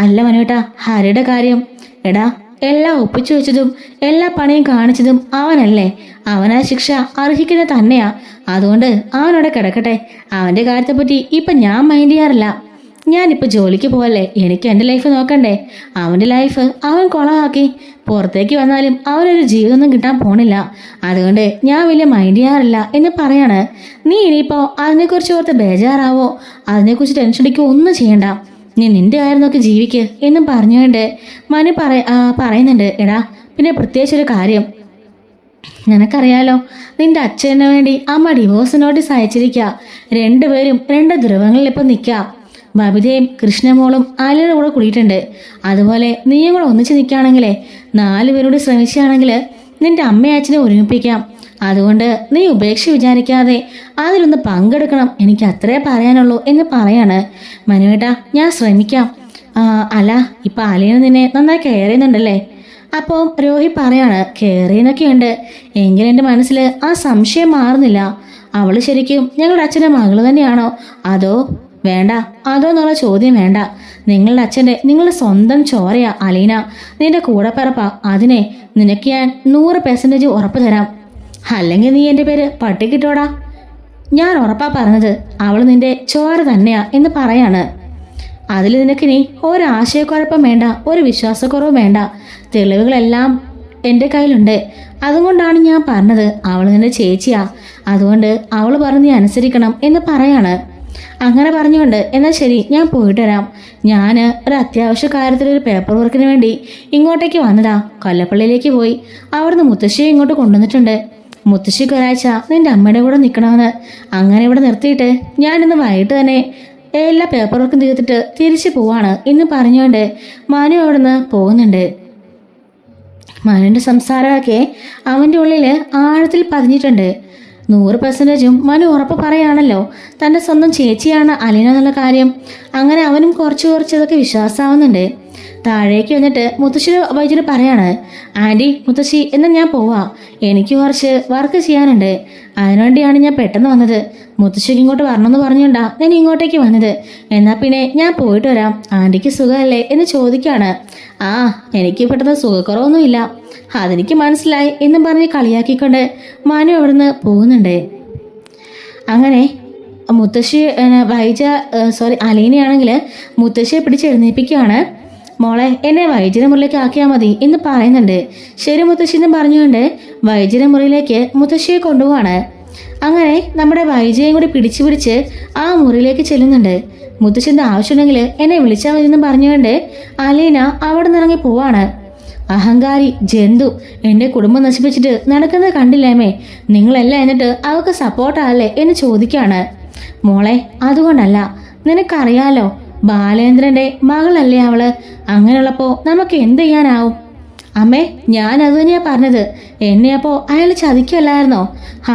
S1: അല്ല മനുവേട്ടാ, ഹരിയുടെ കാര്യം? എടാ എല്ലാം ഒപ്പിച്ചു വെച്ചതും എല്ലാ പണിയും കാണിച്ചതും അവനല്ലേ, അവനാ ശിക്ഷ അർഹിക്കുന്നത് തന്നെയാ, അതുകൊണ്ട് അവനോടെ കിടക്കട്ടെ, അവൻ്റെ കാര്യത്തെപ്പറ്റി ഇപ്പം ഞാൻ മൈൻഡ് ചെയ്യാറില്ല. ഞാനിപ്പോൾ ജോലിക്ക് പോവല്ലേ, എനിക്ക് എൻ്റെ ലൈഫ് നോക്കണ്ടേ? അവൻ്റെ ലൈഫ് അവൻ കുളമാക്കി. പുറത്തേക്ക് വന്നാലും അവനൊരു ജീവിതമൊന്നും കിട്ടാൻ പോണില്ല. അതുകൊണ്ട് ഞാൻ വലിയ മൈൻഡ് ചെയ്യാറില്ല എന്ന് പറയാണ്. നീ ഇനിയിപ്പോൾ അതിനെക്കുറിച്ച് ഓർത്ത് ബേജാറാവോ, അതിനെക്കുറിച്ച് ടെൻഷൻ അടിക്കുകയോ ഒന്നും ചെയ്യണ്ട. നീ നിന്റെ കാര്യം നോക്കി ജീവിക്ക് എന്നും പറഞ്ഞുകൊണ്ട് മനു പറയുന്നുണ്ട്. എടാ, പിന്നെ പ്രത്യേകിച്ചൊരു കാര്യം, നിനക്കറിയാലോ, നിന്റെ അച്ഛന് വേണ്ടി അമ്മ ഡിവോഴ്സ് നോട്ടീസ് അയച്ചിരിക്കുക. രണ്ടുപേരും രണ്ട് ധ്രുവങ്ങളിൽ ഇപ്പം നിൽക്കുക. ബബിതയും കൃഷ്ണമോളും ആലിയുടെ കൂടെ കൂടിയിട്ടുണ്ട്. അതുപോലെ നീയും കൂടെ ഒന്നിച്ച് നിൽക്കുകയാണെങ്കിലേ 4 പേരോട് ശ്രമിക്കുകയാണെങ്കിൽ നിന്റെ അമ്മയെ അച്ഛനെ ഒരുമിപ്പിക്കാം. അതുകൊണ്ട് നീ ഉപേക്ഷ വിചാരിക്കാതെ അതിലൊന്ന് പങ്കെടുക്കണം, എനിക്ക് അത്രേ പറയാനുള്ളൂ എന്ന് പറയാണ്. മനുവേട്ടാ, ഞാൻ ശ്രമിക്കാം. അല്ല, ഇപ്പം ആലിന് നിന്നെ നന്നായി കെയർ ചെയ്യുന്നുണ്ടല്ലേ? അപ്പോൾ രോഹി പറയാണ്, കെയർ ചെയ്യുന്നൊക്കെയുണ്ട്, എങ്കിലും എൻ്റെ മനസ്സിൽ ആ സംശയം മാറുന്നില്ല. അവൾ ശരിക്കും ഞങ്ങളുടെ അച്ഛൻ്റെ മകള് തന്നെയാണോ അതോ എന്നുള്ള ചോദ്യം വേണ്ട. നിങ്ങളുടെ സ്വന്തം ചോരയാ അലീന, നിന്റെ കൂടെപ്പിറപ്പാ. അതിനെ നിനക്ക് ഞാൻ 100% ഉറപ്പ് തരാം. അല്ലെങ്കിൽ നീ എൻ്റെ പേര് പട്ടിക്കിട്ടോടാ. ഞാൻ ഉറപ്പാ പറഞ്ഞത്, അവൾ നിന്റെ ചോര തന്നെയാ എന്ന് പറയാണ്. അതിൽ നിനക്കിനി ഒരാശയക്കുഴപ്പം വേണ്ട, ഒരു വിശ്വാസക്കുറവും വേണ്ട. തെളിവുകളെല്ലാം എൻ്റെ കയ്യിലുണ്ട്. അതുകൊണ്ടാണ് ഞാൻ പറഞ്ഞത് അവൾ നിന്റെ ചേച്ചിയാ. അതുകൊണ്ട് അവൾ പറഞ്ഞ് നീ അനുസരിക്കണം എന്ന് പറയാണ്. അങ്ങനെ പറഞ്ഞുകൊണ്ട്, എന്നാൽ ശരി, ഞാൻ പോയിട്ട് വരാം. ഞാൻ ഒരു അത്യാവശ്യ കാര്യത്തിലൊരു പേപ്പർ വർക്കിന് വേണ്ടി ഇങ്ങോട്ടേക്ക് വന്നതാ. കൊല്ലപ്പള്ളിയിലേക്ക് പോയി അവിടുന്ന് മുത്തശ്ശിയെ ഇങ്ങോട്ട് കൊണ്ടുവന്നിട്ടുണ്ട്. മുത്തശ്ശിക്ക് ഒരാഴ്ച നിന്റെ അമ്മയുടെ കൂടെ നിൽക്കണമെന്ന്. അങ്ങനെ ഇവിടെ നിർത്തിയിട്ട് ഞാനിന്ന് വൈകിട്ട് തന്നെ എല്ലാ പേപ്പർ വർക്കും തീർത്തിട്ട് തിരിച്ചു പോവാണ് എന്ന് പറഞ്ഞുകൊണ്ട് മനു അവിടുന്ന് പോകുന്നുണ്ട്. മനുവിൻ്റെ സംസാരമൊക്കെ അവൻ്റെ ഉള്ളിൽ ആഴത്തിൽ പതിഞ്ഞിട്ടുണ്ട്. 100%ഉം മനു ഉറപ്പ് പറയാണല്ലോ തൻ്റെ സ്വന്തം ചേച്ചിയാണ് അലീന എന്നുള്ള കാര്യം. അങ്ങനെ അവനും കുറച്ചതൊക്കെ വിശ്വാസമാവുന്നുണ്ട്. താഴേക്ക് വന്നിട്ട് മുത്തശ്ശി വൈദ്യുതി പറയാണ്, ആൻറ്റി, മുത്തശ്ശി, എന്നാൽ ഞാൻ പോവാ, എനിക്ക് കുറച്ച് വർക്ക് ചെയ്യാനുണ്ട്. അതിനുവേണ്ടിയാണ് ഞാൻ പെട്ടെന്ന് വന്നത്. മുത്തശ്ശിക്ക് ഇങ്ങോട്ട് വരണമെന്ന് പറഞ്ഞുകൊണ്ടാ ഞാൻ ഇങ്ങോട്ടേക്ക് വന്നത്. എന്നാൽ പിന്നെ ഞാൻ പോയിട്ട് വരാം. ആൻറ്റിക്ക് സുഖമല്ലേ എന്ന് ചോദിക്കുകയാണ്. എനിക്ക് പെട്ടെന്ന് സുഖക്കുറവൊന്നുമില്ല, അതെനിക്ക് മനസ്സിലായി എന്നും പറഞ്ഞ് കളിയാക്കിക്കൊണ്ട് മനു അവിടുന്ന് പോകുന്നുണ്ട്. അങ്ങനെ മുത്തശ്ശി അലീനയാണെങ്കിൽ മുത്തശ്ശിയെ പിടിച്ചെഴുന്നേൽപ്പിക്കുകയാണ്. മോളെ, എന്നെ വൈദ്യുതി മുറിയിലേക്ക് ആക്കിയാൽ മതി എന്ന് പറയുന്നുണ്ട്. ശരി മുത്തശ്ശി എന്ന് പറഞ്ഞുകൊണ്ട് വൈദ്യുതി മുറിയിലേക്ക് മുത്തശ്ശിയെ കൊണ്ടുപോവാണ്. അങ്ങനെ നമ്മുടെ വൈദ്യയും കൂടി പിടിച്ച് ആ മുറിയിലേക്ക് ചെല്ലുന്നുണ്ട്. മുത്തശ്ശിൻ്റെ ആവശ്യമുണ്ടെങ്കിൽ എന്നെ വിളിച്ചാൽ മതി എന്ന് പറഞ്ഞുകൊണ്ട് അലീന അവിടെ നിന്ന് ഇറങ്ങി പോവാണ്. അഹങ്കാരി ജന്തു, എൻ്റെ കുടുംബം നശിപ്പിച്ചിട്ട് നടക്കുന്നത് കണ്ടില്ലേമേ, നിങ്ങളെല്ലാം എന്നിട്ട് അവൾക്ക് സപ്പോർട്ടാണല്ലേ എന്ന് ചോദിക്കുകയാണ്. മോളെ, അതുകൊണ്ടല്ല, നിനക്കറിയാലോ, ബാലേന്ദ്രൻ്റെ മകളല്ലേ അവള്. അങ്ങനെയുള്ളപ്പോൾ നമുക്ക് എന്ത് ചെയ്യാനാവും? അമ്മേ, ഞാൻ അത് തന്നെയാ പറഞ്ഞത്. എന്നെ അപ്പോൾ അയാൾ ചതിക്കല്ലായിരുന്നോ?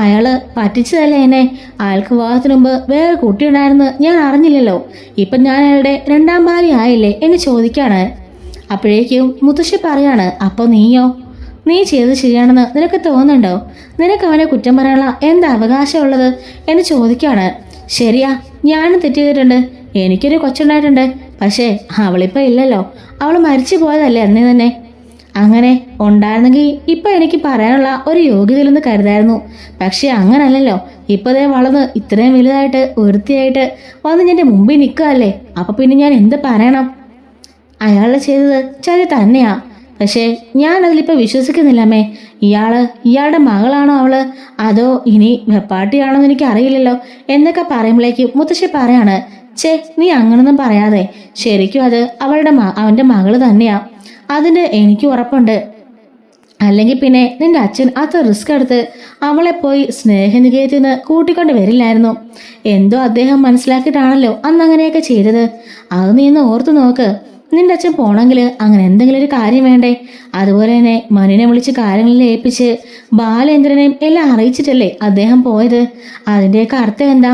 S1: അയാള് പറ്റിച്ചതല്ലേ എന്നെ. അയാൾക്ക് വിവാഹത്തിന് മുമ്പ് വേറെ കുട്ടിയുണ്ടായിരുന്നു, ഞാൻ അറിഞ്ഞില്ലല്ലോ. ഇപ്പം ഞാൻ അയാളുടെ 2ാം ഭാര്യ ആയില്ലേ എന്ന് ചോദിക്കാണ്. അപ്പോഴേക്കും മുത്തശ്ശി പറയാണ്, അപ്പോൾ നീ ചെയ്തത് ശരിയാണെന്ന് നിനക്ക് തോന്നുന്നുണ്ടോ? നിനക്ക് അവനെ കുറ്റം പറയാനുള്ള എന്താ അവകാശമുള്ളത് എന്ന് ചോദിക്കാണ്. ശരിയാ, ഞാനും തെറ്റ് ചെയ്തിട്ടുണ്ട്. എനിക്കൊരു കൊച്ചുണ്ടായിട്ടുണ്ട്. പക്ഷേ അവളിപ്പോൾ ഇല്ലല്ലോ, അവൾ മരിച്ചു പോയതല്ലേ അന്നേ തന്നെ. അങ്ങനെ ഉണ്ടായിരുന്നെങ്കിൽ ഇപ്പം എനിക്ക് പറയാനുള്ള ഒരു യോഗ്യതയിലൊന്ന് കരുതായിരുന്നു. പക്ഷെ അങ്ങനല്ലല്ലോ. ഇപ്പോഴേ വളർന്ന് ഇത്രയും വലുതായിട്ട് വൃത്തിയായിട്ട് വന്ന് എൻ്റെ മുമ്പിൽ നിൽക്കുകയല്ലേ. അപ്പം പിന്നെ ഞാൻ എന്ത് പറയണം? അയാൾ ചെയ്തത് ചതി തന്നെയാ. പക്ഷേ ഞാൻ അതിലിപ്പോൾ വിശ്വസിക്കുന്നില്ലമ്മേ. ഇയാളുടെ മകളാണോ അവള്, അതോ ഇനി വെപ്പാട്ടിയാണോ എന്ന് എനിക്ക് അറിയില്ലല്ലോ എന്നൊക്കെ പറയുമ്പോഴേക്കും മുത്തശ്ശി പറയാണ്, നീ അങ്ങനൊന്നും പറയാതെ, ശരിക്കും അത് അവൻ്റെ മകള് തന്നെയാ. അതിന് എനിക്ക് ഉറപ്പുണ്ട്. അല്ലെങ്കിൽ പിന്നെ നിന്റെ അച്ഛൻ അത്ര റിസ്ക് എടുത്ത് അവളെ പോയി സ്നേഹനികേയത്തിൽ നിന്ന് കൂട്ടിക്കൊണ്ട് വരില്ലായിരുന്നു. എന്തോ അദ്ദേഹം മനസ്സിലാക്കിയിട്ടാണല്ലോ അന്ന് അങ്ങനെയൊക്കെ ചെയ്തത്. അത് നീ ഒന്ന് ഓർത്തു നോക്ക്. നിന്റെ അച്ഛൻ പോണെങ്കിൽ അങ്ങനെ എന്തെങ്കിലും ഒരു കാര്യം വേണ്ടേ? അതുപോലെ തന്നെ മനുവിനെ വിളിച്ച് കാര്യങ്ങളിൽ ഏൽപ്പിച്ച് ബാലേന്ദ്രനെയും എല്ലാം അറിയിച്ചിട്ടല്ലേ അദ്ദേഹം പോയത്. അതിൻ്റെയൊക്കെ അർത്ഥം എന്താ?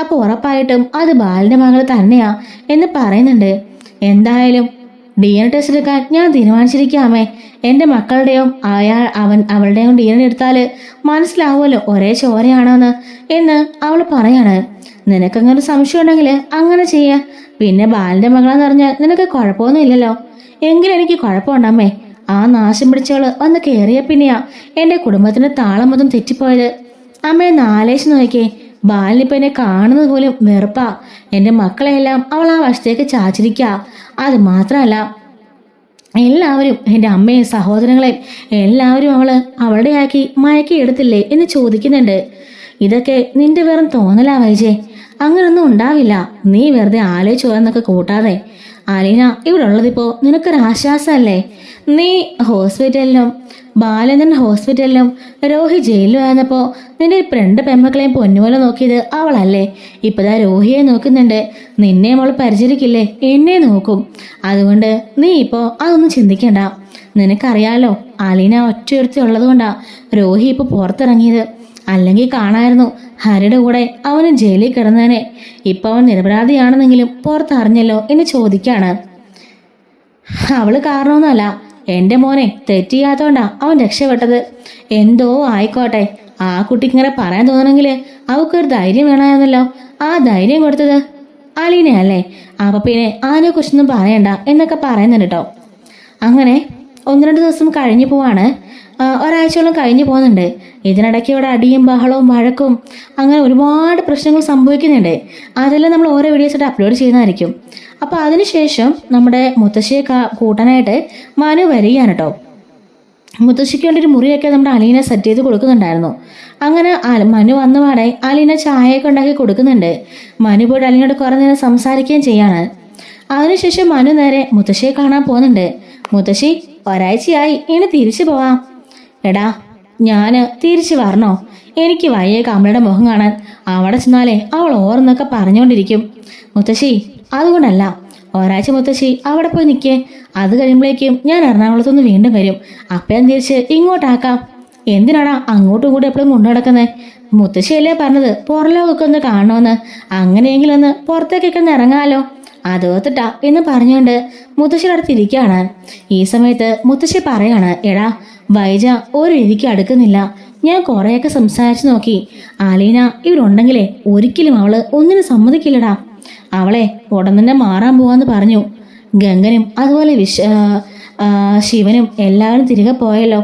S1: അപ്പോൾ ഉറപ്പായിട്ടും അത് ബാലന്റെ മകൾ തന്നെയാ എന്ന് പറയുന്നുണ്ട്. എന്തായാലും DNA ടെസ്റ്റ് എടുക്കാൻ ഞാൻ തീരുമാനിച്ചിരിക്കാമേ. എൻ്റെ മക്കളുടെയും അവളുടെയും DNA എടുത്താൽ മനസ്സിലാവുമല്ലോ ഒരേ ചോരയാണോന്ന് എന്ന് അവൾ പറയാണ്. നിനക്കങ്ങനെ സംശയം ഉണ്ടെങ്കിൽ അങ്ങനെ ചെയ്യാം. പിന്നെ ബാലന്റെ മകളെന്ന് പറഞ്ഞാൽ നിനക്ക് കുഴപ്പമൊന്നും ഇല്ലല്ലോ. എങ്കിലും എനിക്ക് കുഴപ്പമുണ്ടമ്മേ. ആ നാശം പിടിച്ചവള് വന്ന് കയറിയ പിന്നെയാ എൻ്റെ കുടുംബത്തിന്റെ താളം മൊത്തം തെറ്റിപ്പോയത്. അമ്മയെ നാലേശ് നോക്കിയേ. ബാലിനിപ്പോൾ എന്നെ കാണുന്നത് പോലും വെറുപ്പാ. എൻ്റെ മക്കളെയെല്ലാം അവൾ ആ വശത്തേക്ക് ചാച്ചിരിക്കുക. അത് മാത്രമല്ല, എല്ലാവരും എൻ്റെ അമ്മയും സഹോദരങ്ങളെയും എല്ലാവരും അവളുടെ ആക്കി മയക്കി എടുത്തില്ലേ എന്ന് ചോദിക്കുന്നുണ്ട്. ഇതൊക്കെ നിന്റെ വെറും തോന്നലാ വൈജേ. അങ്ങനൊന്നും ഉണ്ടാവില്ല. നീ വെറുതെ ആലോചിച്ചോന്നൊക്കെ കൂട്ടാതെ. അലീന ഇവിടെ ഉള്ളതിപ്പോ നിനക്കൊരാശ്വാസമല്ലേ? നീ ഹോസ്പിറ്റലിലും ബാലചന്ദ്രൻ ഹോസ്പിറ്റലിലും രോഹി ജയിലിലും ആയിരുന്നപ്പോൾ നിന്റെ 2 പെമ്മക്കളെയും പൊന്നുപോലെ നോക്കിയത് അവളല്ലേ? ഇപ്പതാ രോഹിയെ നോക്കുന്നുണ്ട്. നിന്നെ അവൾ പരിചരിക്കില്ലേ? എന്നെ നോക്കും. അതുകൊണ്ട് നീ ഇപ്പോൾ അതൊന്നും ചിന്തിക്കണ്ട. നിനക്കറിയാലോ, അലീന ഒറ്റയൊരുത്തി ഉള്ളത് കൊണ്ടാ രോഹി ഇപ്പോൾ പുറത്തിറങ്ങിയത്. അല്ലെങ്കിൽ കാണായിരുന്നു ഹരിയുടെ കൂടെ അവനും ജയിലിൽ കിടന്നേനെ. ഇപ്പൊ അവൻ നിരപരാധിയാണെന്നെങ്കിലും പുറത്തറിഞ്ഞല്ലോ എന്ന് ചോദിക്കാണ്. അവള് കാരണമൊന്നുമല്ല, എൻ്റെ മോനെ തെറ്റിയാത്തോണ്ടാ അവൻ രക്ഷപ്പെട്ടത്. എന്തോ ആയിക്കോട്ടെ, ആ കുട്ടിക്ക് ഇങ്ങനെ പറയാൻ തോന്നണമെങ്കിൽ അവൾക്കൊരു ധൈര്യം വേണമായിരുന്നല്ലോ. ആ ധൈര്യം കൊടുത്തത് അലീനയല്ലേ? അപ്പൊ പിന്നെ അതിനെക്കുറിച്ചൊന്നും പറയണ്ട എന്നൊക്കെ പറയുന്നുണ്ട് കേട്ടോ. അങ്ങനെ 1-2 ദിവസം കഴിഞ്ഞു പോവാണ്. ഒരാഴ്ചയോളം കഴിഞ്ഞു പോകുന്നുണ്ട്. ഇതിനിടയ്ക്ക് ഇവിടെ അടിയും ബഹളവും വഴക്കും അങ്ങനെ ഒരുപാട് പ്രശ്നങ്ങൾ സംഭവിക്കുന്നുണ്ട്. അതെല്ലാം നമ്മൾ ഓരോ വീഡിയോസായിട്ട് അപ്ലോഡ് ചെയ്യുന്നതായിരിക്കും. അപ്പോൾ അതിനുശേഷം നമ്മുടെ മുത്തശ്ശിയെ കൂട്ടാനായിട്ട് മനു വരികയാണ് കേട്ടോ. മുത്തശ്ശിക്ക് വേണ്ടിയൊരു മുറിയൊക്കെ നമ്മുടെ അലീന സെറ്റ് ചെയ്ത് കൊടുക്കുന്നുണ്ടായിരുന്നു. അങ്ങനെ മനു വന്നപാടെ അലീന ചായയൊക്കെ ഉണ്ടാക്കി കൊടുക്കുന്നുണ്ട്. മനു പോയിട്ട് അലീനയോട് കുറേ നേരം സംസാരിക്കുകയും ചെയ്യാണ്. അതിനുശേഷം മനു നേരെ മുത്തശ്ശിയെ കാണാൻ പോകുന്നുണ്ട്. മുത്തശ്ശി, ഒരാഴ്ചയായി ഇനി തിരിച്ചു പോവാം. എടാ, ഞാൻ തിരിച്ചു വരണോ? എനിക്ക് വയ്യ കമലയുടെ മുഖം കാണാൻ. അവിടെ ചെന്നാലേ അവൾ ഓർന്നൊക്കെ പറഞ്ഞുകൊണ്ടിരിക്കും. മുത്തശ്ശി, അതുകൊണ്ടല്ല. ഒരാഴ്ച മുത്തശ്ശി അവിടെ പോയി നിൽക്കേ. അത് കഴിയുമ്പോഴേക്കും ഞാൻ എറണാകുളത്തുനിന്ന് വീണ്ടും വരും. അപ്പം തിരിച്ച് ഇങ്ങോട്ടാക്കാം. എന്തിനാടാ അങ്ങോട്ടും ഇങ്ങോട്ടും എപ്പോഴും കൊണ്ടു നടക്കുന്നത്? മുത്തശ്ശിയല്ലേ പറഞ്ഞത് പുറലോകൊക്കെ ഒന്ന് കാണണമെന്ന്. അങ്ങനെയെങ്കിലും ഒന്ന് പുറത്തേക്കൊക്കെ ഒന്ന് ഇറങ്ങാലോ. അതോത്തിട്ടാ എന്ന് പറഞ്ഞുകൊണ്ട് മുത്തശ്ശിയുടെ അടുത്ത് ഇരിക്കുകയാണ്. ഈ സമയത്ത് മുത്തശ്ശി പറയാണ്, എടാ വൈജ ഒരു രീതിക്ക് അടുക്കുന്നില്ല. ഞാൻ കുറേയൊക്കെ സംസാരിച്ചു നോക്കി. അലീന ഇവിടെ ഉണ്ടെങ്കിലേ ഒരിക്കലും അവള് ഒന്നിനും സമ്മതിക്കില്ലടാ. അവളെ ഉടൻ തന്നെ മാറാൻ പോവാന്ന് പറഞ്ഞു. ഗംഗനും അതുപോലെ ശിവനും എല്ലാവരും തിരികെ പോയല്ലോ.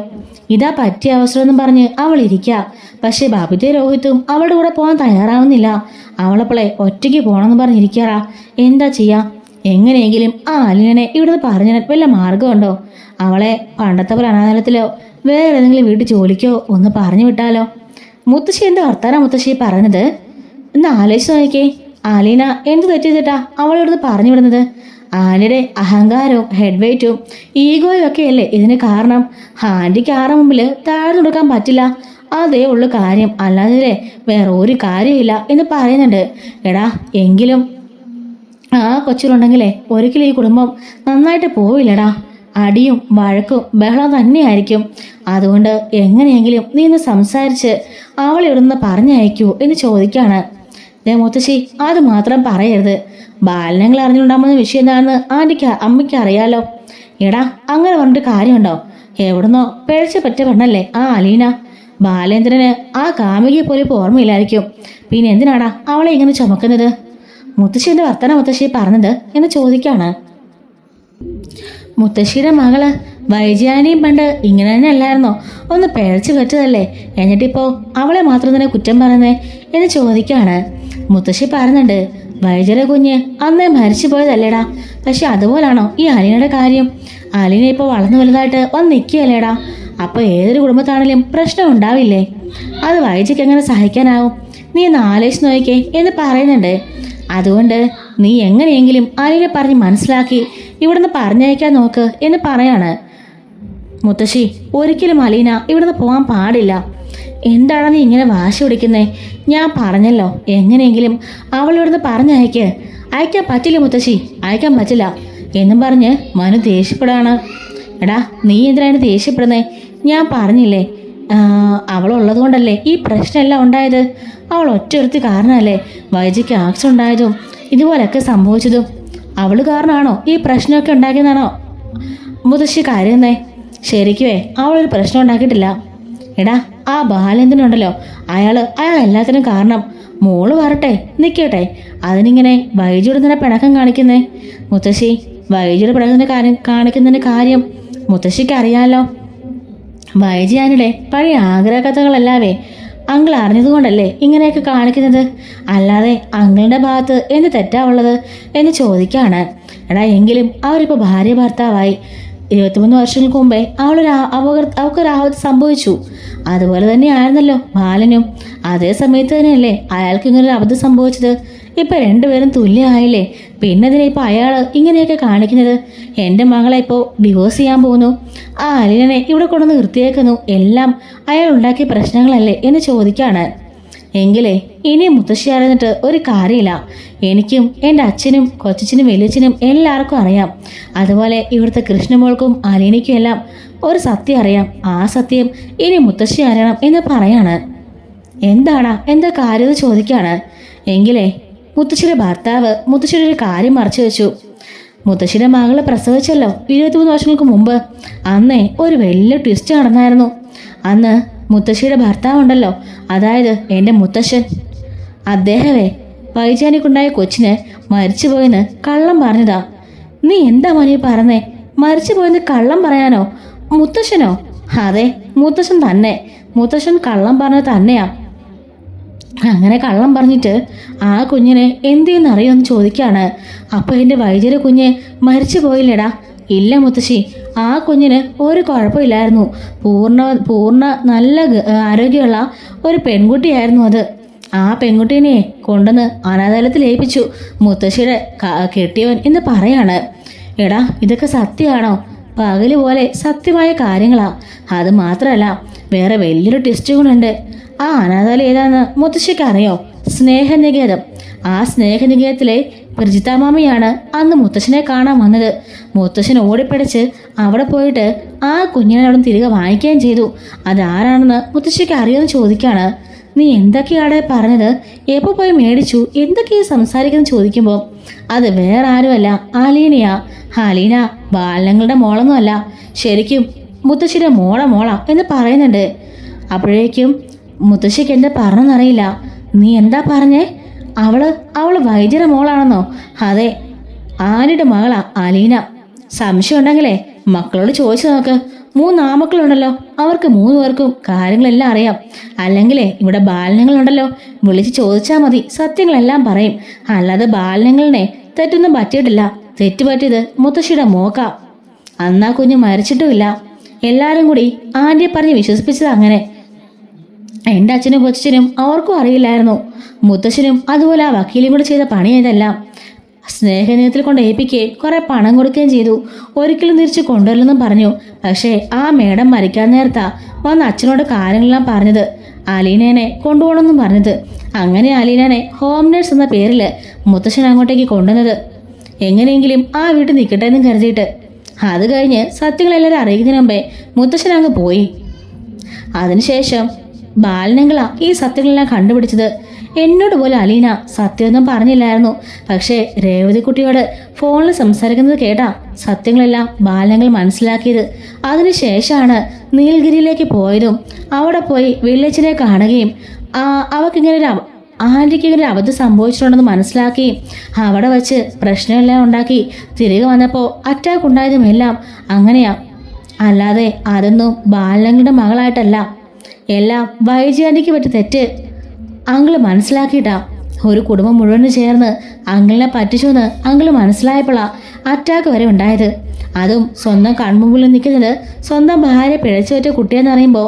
S1: ഇതാ പറ്റിയ അവസരമെന്നും പറഞ്ഞ് അവൾ ഇരിക്കുക. പക്ഷെ ബാബുത്തെ രോഹിത്തും അവളുടെ കൂടെ പോകാൻ തയ്യാറാവുന്നില്ല. അവളെപ്പോളെ ഒറ്റയ്ക്ക് പോകണമെന്ന് പറഞ്ഞിരിക്കാറാ. എന്താ ചെയ്യാ? എങ്ങനെയെങ്കിലും ആ അലീനനെ ഇവിടുന്ന് പറഞ്ഞാൽ വല്ല മാർഗമുണ്ടോ? അവളെ പണ്ടത്തെ പോലെ അനാഥാലയത്തിലോ വേറെ ഏതെങ്കിലും വീട്ടിൽ ജോലിക്കോ ഒന്ന് പറഞ്ഞു വിട്ടാലോ? മുത്തശ്ശി എന്താ വർത്താനം മുത്തശ്ശി പറഞ്ഞത്? എന്ന് ആലോചിച്ച് നോക്കിയേ. അലീന എന്ത് തെറ്റിച്ചിട്ടാ അവളിവിടുന്ന് പറഞ്ഞു വിടുന്നത്? ആനയുടെ അഹങ്കാരവും ഹെഡ് വെയ്റ്റും ഈഗോയും ഒക്കെയല്ലേ ഇതിന് കാരണം. ആൻറ്റിക്ക് ആരുടെ മുമ്പിൽ താഴ്ന്നു കൊടുക്കാൻ പറ്റില്ല. അതേ ഉള്ളു കാര്യം. അല്ലാതെ വേറെ ഒരു കാര്യമില്ല എന്ന് പറയുന്നുണ്ട്. എടാ, എങ്കിലും ആ കൊച്ചിലുണ്ടെങ്കിലേ ഒരിക്കലും ഈ കുടുംബം നന്നായിട്ട് പോവില്ലടാ. അടിയും വഴക്കും ബഹളം തന്നെയായിരിക്കും. അതുകൊണ്ട് എങ്ങനെയെങ്കിലും നീ ഒന്ന് സംസാരിച്ച് അവളെ ഇവിടുന്ന് പറഞ്ഞയക്കൂ എന്ന് ചോദിക്കാണ്. മുത്തശ്ശി, അത് മാത്രം പറയരുത്. ബാലനങ്ങൾ അറിഞ്ഞുണ്ടാകുന്ന വിഷയം എന്താണെന്ന് അമ്മയ്ക്ക് അറിയാലോ. എടാ, അങ്ങനെ പറഞ്ഞിട്ട് കാര്യമുണ്ടോ? എവിടുന്നോ പിഴച്ച പറ്റ പെണ്ണല്ലേ ആ അലീന. ബാലേന്ദ്രന് ആ കാമുകിയെ പോലും ഇപ്പോൾ ഓർമ്മയില്ലായിരിക്കും. പിന്നെ എന്തിനാടാ അവളെ ഇങ്ങനെ ചുമക്കുന്നത്? മുത്തശ്ശിന്റെ വർത്തന മുത്തശ്ശി പറഞ്ഞത് എന്ന് ചോദിക്കാണ്. മുത്തശ്ശിയുടെ മകള് വൈജയാനിയും പണ്ട് ഇങ്ങനെ തന്നെ അല്ലായിരുന്നോ? ഒന്ന് പിഴച്ചു പറ്റതല്ലേ, എന്നിട്ടിപ്പോ അവളെ മാത്രം തന്നെ കുറ്റം പറയുന്നേ എന്ന് ചോദിക്കാണ്. മുത്തശ്ശി പറയുന്നുണ്ട്, വൈജയുടെ കുഞ്ഞ് അന്നേ മരിച്ചു പോയതല്ലേടാ. പക്ഷെ അതുപോലാണോ ഈ അലീനയുടെ കാര്യം? അലീന ഇപ്പോൾ വളർന്നു വലുതായിട്ട് വന്ന് നിൽക്കുകയല്ലേടാ. അപ്പോൾ ഏതൊരു കുടുംബത്താണെങ്കിലും പ്രശ്നം ഉണ്ടാവില്ലേ? അത് വൈജയ്ക്ക് എങ്ങനെ സഹിക്കാനാവും? നീ ഒന്ന് ആലോചിച്ച് നോക്കിക്കേ എന്ന് പറയുന്നുണ്ട്. അതുകൊണ്ട് നീ എങ്ങനെയെങ്കിലും അലീനെ പറഞ്ഞ് മനസ്സിലാക്കി ഇവിടുന്ന് പറഞ്ഞയക്കാൻ നോക്ക് എന്ന് പറയാണ്. മുത്തശ്ശി, ഒരിക്കലും അലീന ഇവിടുന്ന് പോകാൻ പാടില്ല. എന്താണ് നീ ഇങ്ങനെ വാശി പിടിക്കുന്നേ? ഞാൻ പറഞ്ഞല്ലോ, എങ്ങനെയെങ്കിലും അവൾ ഇവിടുന്ന് പറഞ്ഞയക്ക്. അയക്കാൻ പറ്റില്ല മുത്തശ്ശി, അയക്കാൻ പറ്റില്ല എന്നും പറഞ്ഞ് മനു ദേഷ്യപ്പെടാണ്. എടാ, നീ എന്തിനാണ് ദേഷ്യപ്പെടുന്നേ? ഞാൻ പറഞ്ഞില്ലേ, അവളുള്ളത് കൊണ്ടല്ലേ ഈ പ്രശ്നമെല്ലാം ഉണ്ടായത്. അവൾ ഒറ്റയൊരുത്തി കാരണമല്ലേ വൈജയ്ക്ക് ആക്സിഡന്റ് ഉണ്ടായതും ഇതുപോലൊക്കെ സംഭവിച്ചതും. അവൾ കാരണമാണോ ഈ പ്രശ്നമൊക്കെ ഉണ്ടാക്കിയതാണോ മുത്തശ്ശി കരുതുന്നേ? ശരിക്കുവേ അവളൊരു പ്രശ്നം ഉണ്ടാക്കിയിട്ടില്ല. എടാ, ആ ബാലേന്ദ്രനുണ്ടല്ലോ, അയാൾ എല്ലാത്തിനും കാരണം. മോള് വരട്ടെ, നിൽക്കട്ടെ. അതിനിങ്ങനെ വൈജയുടെ തന്നെ പിണക്കം കാണിക്കുന്നേ. മുത്തശ്ശി, വൈജയുടെ പിണക്കത്തിന്റെ കാണിക്കുന്നതിന്റെ കാര്യം മുത്തശ്ശിക്ക് അറിയാലോ. വൈജയാനിടെ പഴയ ആഗ്രഹകഥകളല്ലാവേ അങ്കിൾ അറിഞ്ഞതുകൊണ്ടല്ലേ ഇങ്ങനെയൊക്കെ കാണിക്കുന്നത്? അല്ലാതെ അങ്കിളിന്റെ ഭാഗത്ത് എന്ത് തെറ്റാ ഉള്ളത് എന്ന് ചോദിക്കാണ്. എടാ എങ്കിലും അവരിപ്പോൾ ഭാര്യ ഭർത്താവായി. 23 വർഷങ്ങൾക്ക് മുമ്പേ അവൾക്കൊരു ആപത്ത് സംഭവിച്ചു. അതുപോലെ തന്നെയായിരുന്നല്ലോ ബാലനും. അതേ സമയത്ത് തന്നെയല്ലേ അയാൾക്ക് ഇങ്ങനൊരു അബദ്ധം സംഭവിച്ചത്. ഇപ്പം രണ്ടുപേരും തുല്യമായില്ലേ? പിന്നെ ഇതിനെ ഇപ്പം അയാൾ ഇങ്ങനെയൊക്കെ കാണിക്കുന്നത്? എൻ്റെ മകളെ ഇപ്പോൾ ഡിവോഴ്സ് ചെയ്യാൻ പോകുന്നു, ആ അലീനനെ ഇവിടെ കൊണ്ടുവന്ന് നിർത്തിയേക്കുന്നു. എല്ലാം അയാൾ ഉണ്ടാക്കിയ പ്രശ്നങ്ങളല്ലേ എന്ന് ചോദിക്കാണ്. എങ്കിലേ ഇനി മുത്തശ്ശി അറിഞ്ഞിട്ട് ഒരു കാര്യമില്ല. എനിക്കും എൻ്റെ അച്ഛനും കൊച്ചച്ഛനും വലിയച്ഛനും എല്ലാവർക്കും അറിയാം. അതുപോലെ ഇവിടുത്തെ കൃഷ്ണമോൾക്കും അലീനയ്ക്കും എല്ലാം ഒരു സത്യം അറിയാം. ആ സത്യം ഇനി മുത്തശ്ശി അറിയണം എന്ന് പറയാണ്. എന്താ കാര്യം എന്ന് ചോദിക്കാണ്. എങ്കിലേ മുത്തശ്ശിയുടെ ഭർത്താവ് മുത്തശ്ശിയുടെ ഒരു കാര്യം മറച്ചു വെച്ചു. മുത്തശ്ശിയുടെ മകള് പ്രസവിച്ചല്ലോ 23 വർഷങ്ങൾക്ക് മുമ്പ്. അന്നേ ഒരു വലിയ ട്വിസ്റ്റ് നടന്നായിരുന്നു. അന്ന് മുത്തശ്ശിയുടെ ഭർത്താവുണ്ടല്ലോ, അതായത് എൻ്റെ മുത്തശ്ശൻ, അദ്ദേഹമേ വൈജാനിക്കുണ്ടായ കൊച്ചിന് മരിച്ചുപോയെന്ന് കള്ളം പറഞ്ഞതാ. നീ എന്താ മോനെ പറഞ്ഞേ? മരിച്ചുപോയെന്ന് കള്ളം പറയാനോ? മുത്തശ്ശനോ? അതെ, മുത്തശ്ശൻ തന്നെ. മുത്തശ്ശൻ കള്ളം പറഞ്ഞത് തന്നെയാ. അങ്ങനെ കള്ളം പറഞ്ഞിട്ട് ആ കുഞ്ഞിനെ എന്തെന്നറിയോന്ന് ചോദിക്കാണ്. അപ്പോൾ എൻ്റെ വൈദ്യര കുഞ്ഞ് മരിച്ചു പോയില്ലേടാ? ഇല്ല മുത്തശ്ശി, ആ കുഞ്ഞിന് ഒരു കുഴപ്പമില്ലായിരുന്നു. പൂർണ്ണ നല്ല ആരോഗ്യമുള്ള ഒരു പെൺകുട്ടിയായിരുന്നു അത്. ആ പെൺകുട്ടീനെ കൊണ്ടുവന്ന് അനാഥാലയത്തിൽ ഏൽപ്പിച്ചു മുത്തശ്ശിയുടെ കെട്ടിയവൻ എന്ന് പറയാണ്. എടാ ഇതൊക്കെ സത്യമാണോ? പകല് പോലെ സത്യമായ കാര്യങ്ങളാ. അത് മാത്രമല്ല വേറെ വലിയൊരു ടെസ്റ്റ് കൂടെ. ആ അനാഥാലയം ഏതാന്ന് മുത്തശ്ശിക്ക് അറിയോ? സ്നേഹനികേതം. ആ സ്നേഹനികേതത്തിലെ പ്രജിതാമാമിയാണ് അന്ന് മുത്തശ്ശനെ കാണാൻ വന്നത്. മുത്തശ്ശൻ ഓടിപ്പിടിച്ച് അവിടെ പോയിട്ട് ആ കുഞ്ഞിനെ അവിടെ തിരികെ വാങ്ങിക്കുകയും ചെയ്തു. അതാരാണെന്ന് മുത്തശ്ശിക്ക് അറിയുമെന്ന് ചോദിക്കാണ്. നീ എന്തൊക്കെയാണ് പറഞ്ഞത്? എപ്പോൾ പോയി മേടിച്ചു? എന്തൊക്കെയാണ് സംസാരിക്കുന്നത് ചോദിക്കുമ്പോൾ അത് വേറെ ആരുമല്ല, അലീനയാ. അലീന ബാലങ്ങളുടെ മോളൊന്നുമല്ല, ശരിക്കും മുത്തശ്ശിയുടെ മോളാ എന്ന് പറയുന്നുണ്ട്. അപ്പോഴേക്കും മുത്തശ്ശിക്ക് എന്താ പറഞ്ഞെന്നറിയില്ല. നീ എന്താ പറഞ്ഞേ? അവള് വൈദ്യരുടെ മോളാണെന്നോ? അതെ, ആനിയുടെ മകളാ അലീന. സംശയം ഉണ്ടെങ്കിലേ മക്കളോട് ചോദിച്ചു നോക്ക്. 3 ആമക്കളുണ്ടല്ലോ, അവർക്ക് 3 പേർക്കും കാര്യങ്ങളെല്ലാം അറിയാം. അല്ലെങ്കിലേ ഇവിടെ ബാലനങ്ങളുണ്ടല്ലോ, വിളിച്ച് ചോദിച്ചാൽ മതി, സത്യങ്ങളെല്ലാം പറയും. അല്ലാതെ ബാലനങ്ങളിനെ തെറ്റൊന്നും പറ്റിയിട്ടില്ല. തെറ്റ് പറ്റിയത് മുത്തശ്ശിയുടെ മോക്ക. അന്നാ കുഞ്ഞ് മരിച്ചിട്ടുമില്ല. എല്ലാവരും കൂടി ആന്റിയെ പറഞ്ഞ് വിശ്വസിപ്പിച്ചത് അങ്ങനെ. എൻ്റെ അച്ഛനും കൊച്ചനും അവർക്കും അറിയില്ലായിരുന്നു. മുത്തശ്ശനും അതുപോലെ ആ വക്കീലും കൂടി ചെയ്ത പണിയതെല്ലാം. സ്നേഹനിധത്തിൽ കൊണ്ട് ഏൽപ്പിക്കുകയും കുറെ പണം കൊടുക്കുകയും ചെയ്തു. ഒരിക്കലും തിരിച്ചു കൊണ്ടുവരില്ലെന്നും പറഞ്ഞു. പക്ഷേ ആ മേഡം മരിക്കാൻ നേരത്താ വന്ന് അച്ഛനോട് കാര്യങ്ങളെല്ലാം പറഞ്ഞത്. അലീനേനെ കൊണ്ടുപോകണമെന്നും പറഞ്ഞത്. അങ്ങനെ അലീനനെ ഹോം നേഴ്സ് എന്ന പേരിൽ മുത്തശ്ശൻ അങ്ങോട്ടേക്ക് കൊണ്ടുവന്നത്. എങ്ങനെയെങ്കിലും ആ വീട്ടിൽ നിൽക്കട്ടെ എന്നും കരുതിയിട്ട്. അത് കഴിഞ്ഞ് സത്യങ്ങളെല്ലാവരും അറിയിക്കുന്നതിന് മുമ്പേ മുത്തശ്ശൻ അങ്ങ് പോയി. അതിനുശേഷം ബാലനങ്ങളാ ഈ സത്യങ്ങളെല്ലാം കണ്ടുപിടിച്ചത്. എന്നോട് പോലും അലീന സത്യമൊന്നും പറഞ്ഞില്ലായിരുന്നു. പക്ഷേ രേവതിക്കുട്ടിയോട് ഫോണിൽ സംസാരിക്കുന്നത് കേട്ടാ സത്യങ്ങളെല്ലാം ബാലനങ്ങൾ മനസ്സിലാക്കിയത്. അതിനുശേഷമാണ് നീലഗിരിയിലേക്ക് പോയതും അവിടെ പോയി വില്ലേജിനെ കാണുകയും ആന്റിക്ക് ഇങ്ങനെ ഒരു അബദ്ധം സംഭവിച്ചിട്ടുണ്ടെന്ന് മനസ്സിലാക്കി അവിടെ വച്ച് പ്രശ്നമെല്ലാം ഉണ്ടാക്കി തിരികെ വന്നപ്പോൾ അറ്റാക്ക് ഉണ്ടായതുമെല്ലാം അങ്ങനെയാ. അല്ലാതെ അതൊന്നും ബാലനങ്ങളുടെ മകളായിട്ടല്ല. എല്ലാം വൈജയാന്റിക്ക് പറ്റിയ തെറ്റ് അങ്കിള് മനസ്സിലാക്കിയിട്ടാ. ഒരു കുടുംബം മുഴുവൻ ചേർന്ന് അങ്കിളിനെ പറ്റിച്ചുവെന്ന് അങ്കിള് മനസ്സിലായപ്പോഴാ അറ്റാക്ക് വരെ ഉണ്ടായത്. അതും സ്വന്തം കൺമുമ്പിൽ നിൽക്കുന്നത് സ്വന്തം ഭാര്യ പിഴച്ചു പറ്റിയ കുട്ടിയെന്നറിയുമ്പോൾ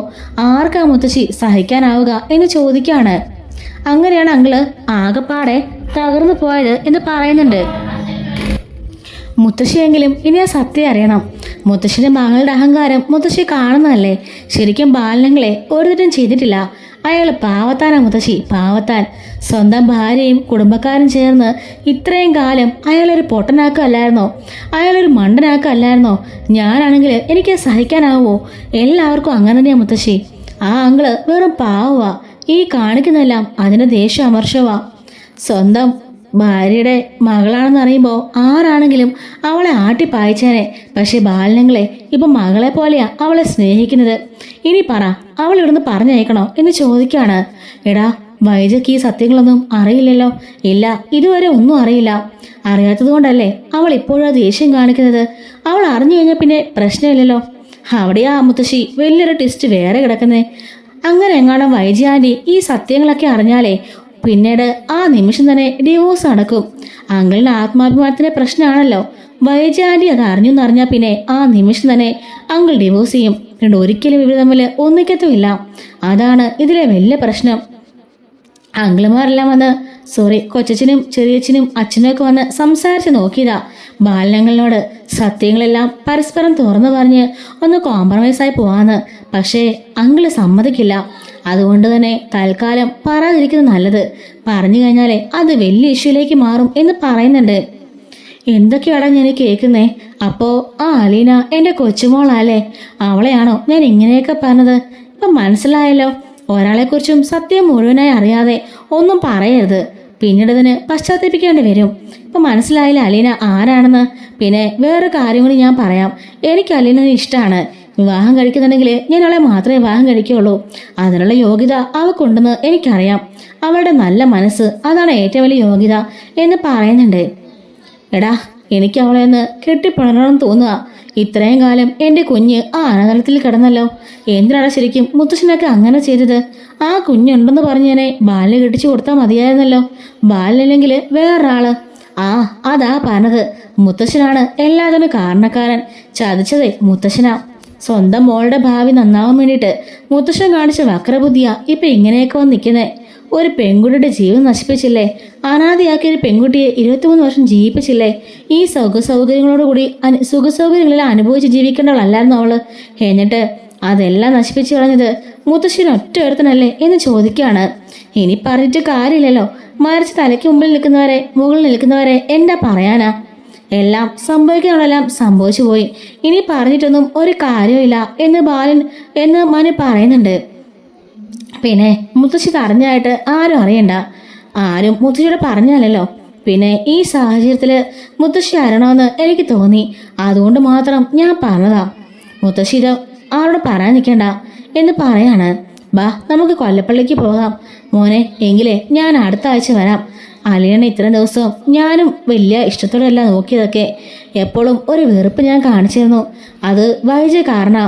S1: ആർക്കാ മുത്തശ്ശി സഹിക്കാനാവുക എന്ന് ചോദിക്കാണ്. അങ്ങനെയാണ് അങ്കിള് ആകെപ്പാടെ തകർന്നു പോയത് എന്ന് പറയുന്നുണ്ട്. മുത്തശ്ശിയെങ്കിലും ഇനി ആ സത്യം അറിയണം. മുത്തശ്ശിയുടെ മകളുടെ അഹങ്കാരം മുത്തശ്ശി കാണുന്നതല്ലേ. ശരിക്കും ബാലനങ്ങളെ ഒരു തെറ്റും ചെയ്തിട്ടില്ല. അയാൾ പാവത്താനാ മുത്തശ്ശി, പാവത്താൻ. സ്വന്തം ഭാര്യയും കുടുംബക്കാരും ചേർന്ന് ഇത്രയും കാലം അയാളൊരു പൊട്ടനാക്കല്ലായിരുന്നോ? അയാളൊരു മണ്ടനാക്കല്ലായിരുന്നോ? ഞാനാണെങ്കിൽ എനിക്ക് സഹിക്കാനാവോ? എല്ലാവർക്കും അങ്ങനെ തന്നെയാ മുത്തശ്ശി. ആ അങ്കിള് വെറും പാവവാ. ഈ കാണിക്കുന്നതെല്ലാം അതിൻ്റെ ദേഷ്യ അമർഷവാ. സ്വന്തം ഭാര്യയുടെ മകളാണെന്ന് അറിയുമ്പോൾ ആരാണെങ്കിലും അവളെ ആട്ടിപ്പായച്ചേനെ. പക്ഷെ ബാലനങ്ങളെ ഇപ്പം മകളെ പോലെയാ അവളെ സ്നേഹിക്കുന്നത്. ഇനി പറ, അവൾ ഇവിടുന്ന് പറഞ്ഞയക്കണോ എന്ന് ചോദിക്കാണ്. എടാ വൈജയ്ക്ക് ഈ സത്യങ്ങളൊന്നും അറിയില്ലല്ലോ. ഇല്ല, ഇതുവരെ ഒന്നും അറിയില്ല. അറിയാത്തത് കൊണ്ടല്ലേ അവൾ ഇപ്പോഴും ദേഷ്യം കാണിക്കുന്നത്. അവൾ അറിഞ്ഞു കഴിഞ്ഞാൽ പിന്നെ പ്രശ്നമില്ലല്ലോ. അവിടെയാ മുത്തശ്ശി വലിയൊരു ടെസ്റ്റ് വേറെ കിടക്കുന്നേ. അങ്ങനെ എങ്ങാനും വൈജി ആൻറ്റി ഈ സത്യങ്ങളൊക്കെ അറിഞ്ഞാലേ പിന്നീട് ആ നിമിഷം തന്നെ ഡിവോഴ്സ് നടക്കും. അങ്കിളിന് ആത്മാഭിമാനത്തിന്റെ പ്രശ്നമാണല്ലോ. വൈജി ആൻറ്റി അത് അറിഞ്ഞെന്നറിഞ്ഞാൽ പിന്നെ ആ നിമിഷം തന്നെ അങ്കിൾ ഡിവോഴ്സ് ചെയ്യും. പിന്നെ ഒരിക്കലും ഇവർ തമ്മിൽ ഒന്നിക്കത്തുമില്ല. അതാണ് ഇതിലെ വലിയ പ്രശ്നം. അങ്കിളുമാരെല്ലാം വന്ന് കൊച്ചച്ഛനും ചെറിയച്ഛനും അച്ഛനും ഒക്കെ വന്ന് സംസാരിച്ച് നോക്കിയതാ ബാലനങ്ങളോട് സത്യങ്ങളെല്ലാം പരസ്പരം തുറന്നു പറഞ്ഞ് ഒന്ന് കോംപ്രമൈസായി പോവാന്ന്. പക്ഷേ അങ്കിള് സമ്മതിക്കില്ല. അതുകൊണ്ട് തന്നെ തൽക്കാലം പറയാതിരിക്കുന്നത് നല്ലത്. പറഞ്ഞു കഴിഞ്ഞാലേ അത് വലിയ ഇഷ്യൂയിലേക്ക് മാറും എന്ന് പറയുന്നുണ്ട്. എന്തൊക്കെയാടാ ഞാൻ കേൾക്കുന്നേ? അപ്പോ ആ അലീന എൻ്റെ കൊച്ചുമോളല്ലേ? അവളെയാണോ ഞാൻ ഇങ്ങനെയൊക്കെ പറഞ്ഞത്? ഇപ്പം മനസ്സിലായല്ലോ. ഒരാളെക്കുറിച്ചും സത്യം മുഴുവനായി അറിയാതെ ഒന്നും പറയരുത്. പിന്നീട് ഇതിന് പശ്ചാത്തപിക്കേണ്ടി വരും. ഇപ്പം മനസ്സിലായില്ല അലീന ആരാണെന്ന്. പിന്നെ വേറെ കാര്യം കൂടി ഞാൻ പറയാം. എനിക്ക് അലീനയെ ഇഷ്ടമാണ്. വിവാഹം കഴിക്കുന്നുണ്ടെങ്കിൽ ഞാൻ അവളെ മാത്രമേ വിവാഹം കഴിക്കുകയുള്ളൂ. അതിനുള്ള യോഗ്യത അവൾക്കുണ്ടെന്ന് എനിക്കറിയാം. അവളുടെ നല്ല മനസ്സ്, അതാണ് ഏറ്റവും വലിയ യോഗ്യത എന്ന് പറയുന്നുണ്ട്. എടാ, എനിക്ക് അവളെ ഒന്ന് കെട്ടിപ്പണണമെന്ന് തോന്നുക. ഇത്രയും കാലം എൻ്റെ കുഞ്ഞ് ആ അനാഥലത്തിൽ കിടന്നല്ലോ. എന്തിനാണ് ശരിക്കും മുത്തശ്ശനൊക്കെ അങ്ങനെ ചെയ്തത്? ആ കുഞ്ഞുണ്ടെന്ന് പറഞ്ഞേനെ ബാലിനെ കെട്ടിച്ചു കൊടുത്താൽ മതിയായിരുന്നല്ലോ. ബാലിനില്ലെങ്കിൽ വേറൊരാള്. അതാ പറഞ്ഞത്. മുത്തശ്ശനാണ് എല്ലാത്തിനും കാരണക്കാരൻ. ചതിച്ചതേ മുത്തശ്ശനാ. സ്വന്തം മോളുടെ ഭാവി നന്നാവാൻ വേണ്ടിയിട്ട് മുത്തശ്ശൻ കാണിച്ച വക്രബുദ്ധിയാ ഇപ്പൊ ഇങ്ങനെയൊക്കെ വന്ന് നിൽക്കുന്നേ. ഒരു പെൺകുട്ടിയുടെ ജീവൻ നശിപ്പിച്ചില്ലേ? അനാഥയാക്കിയ ഒരു പെൺകുട്ടിയെ 23 വർഷം ജീവിപ്പിച്ചില്ലേ? ഈ സുഖസൗകര്യങ്ങളോടുകൂടി സുഖസൗകര്യങ്ങളെല്ലാം അനുഭവിച്ച് ജീവിക്കേണ്ടവളല്ലായിരുന്നു അവള്. എന്നിട്ട് അതെല്ലാം നശിപ്പിച്ചു കളഞ്ഞത് മുത്തശ്ശിന് ഒറ്റ ഒരുത്തനല്ലേ എന്ന് ചോദിക്കുകയാണ്. ഇനി പറഞ്ഞിട്ട് കാര്യമില്ലല്ലോ. മരിച്ച തലയ്ക്ക് മുകളിൽ നിൽക്കുന്നവരെ എന്താ പറയാനാ? എല്ലാം സംഭവിക്കാനുള്ളതെല്ലാം സംഭവിച്ചു പോയി. ഇനി പറഞ്ഞിട്ടൊന്നും ഒരു കാര്യമില്ല എന്ന് മനു പറയുന്നുണ്ട്. പിന്നെ മുത്തശ്ശി അറിഞ്ഞായിട്ട് ആരും അറിയണ്ട. ആരും മുത്തശ്ശിയോട് പറഞ്ഞാലല്ലോ. പിന്നെ ഈ സാഹചര്യത്തില് മുത്തശ്ശി അറിയണമെന്ന് എനിക്ക് തോന്നി. അതുകൊണ്ട് മാത്രം ഞാൻ പറഞ്ഞതാ. മുത്തശ്ശി ഇത് ആരോട് പറയാൻ നിൽക്കണ്ട എന്ന് പറയാണ്. ബാ, നമുക്ക് കൊല്ലപ്പള്ളിക്ക് പോകാം മോനെ. എങ്കിലേ ഞാൻ അടുത്ത ആഴ്ച വരാം. അലീന ഇത്രയും ദിവസം ഞാനും വലിയ ഇഷ്ടത്തോടെയല്ല നോക്കിയതൊക്കെ. എപ്പോഴും ഒരു വെറുപ്പ് ഞാൻ കാണിച്ചിരുന്നു. അത് വൈജ കാരണം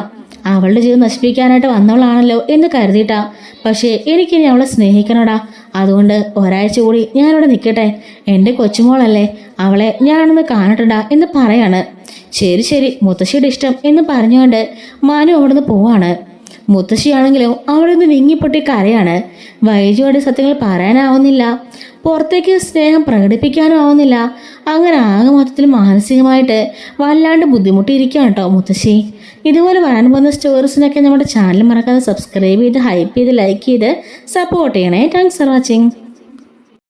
S1: അവളുടെ ജീവിതം നശിപ്പിക്കാനായിട്ട് വന്നവളാണല്ലോ എന്ന് കരുതിയിട്ടാ. പക്ഷേ എനിക്കിനി അവളെ സ്നേഹിക്കണടാ. അതുകൊണ്ട് ഒരാഴ്ച കൂടി ഞാനിവിടെ നിൽക്കട്ടെ. എൻ്റെ കൊച്ചുമോളല്ലേ, അവളെ ഞാനൊന്ന് കാണട്ടടാ എന്ന് പറയാണ്. ശരി മുത്തശ്ശിയുടെ ഇഷ്ടം എന്ന് പറഞ്ഞുകൊണ്ട് മനു അവിടുന്ന് പോവാണ്. മുത്തശ്ശിയാണെങ്കിലും അവിടെ നിന്ന് വിങ്ങിപ്പൊട്ടി കരയാണ്. വൈജയോട് സത്യങ്ങൾ പറയാനാവുന്നില്ല, പുറത്തേക്ക് സ്നേഹം പ്രകടിപ്പിക്കാനും ആവുന്നില്ല. അങ്ങനെ ആകെ മൊത്തത്തിൽ മാനസികമായിട്ട് വല്ലാണ്ട് ബുദ്ധിമുട്ടിയിരിക്കുകയാണ് കേട്ടോ മുത്തശ്ശി. ഇതുപോലെ വരാൻ പോകുന്ന സ്റ്റോറീസിനൊക്കെ നമ്മുടെ ചാനൽ മറക്കാതെ സബ്സ്ക്രൈബ് ചെയ്ത് ഹൈപ്പ് ചെയ്ത് ലൈക്ക് ചെയ്ത് സപ്പോർട്ട് ചെയ്യണേ. Thanks for watching.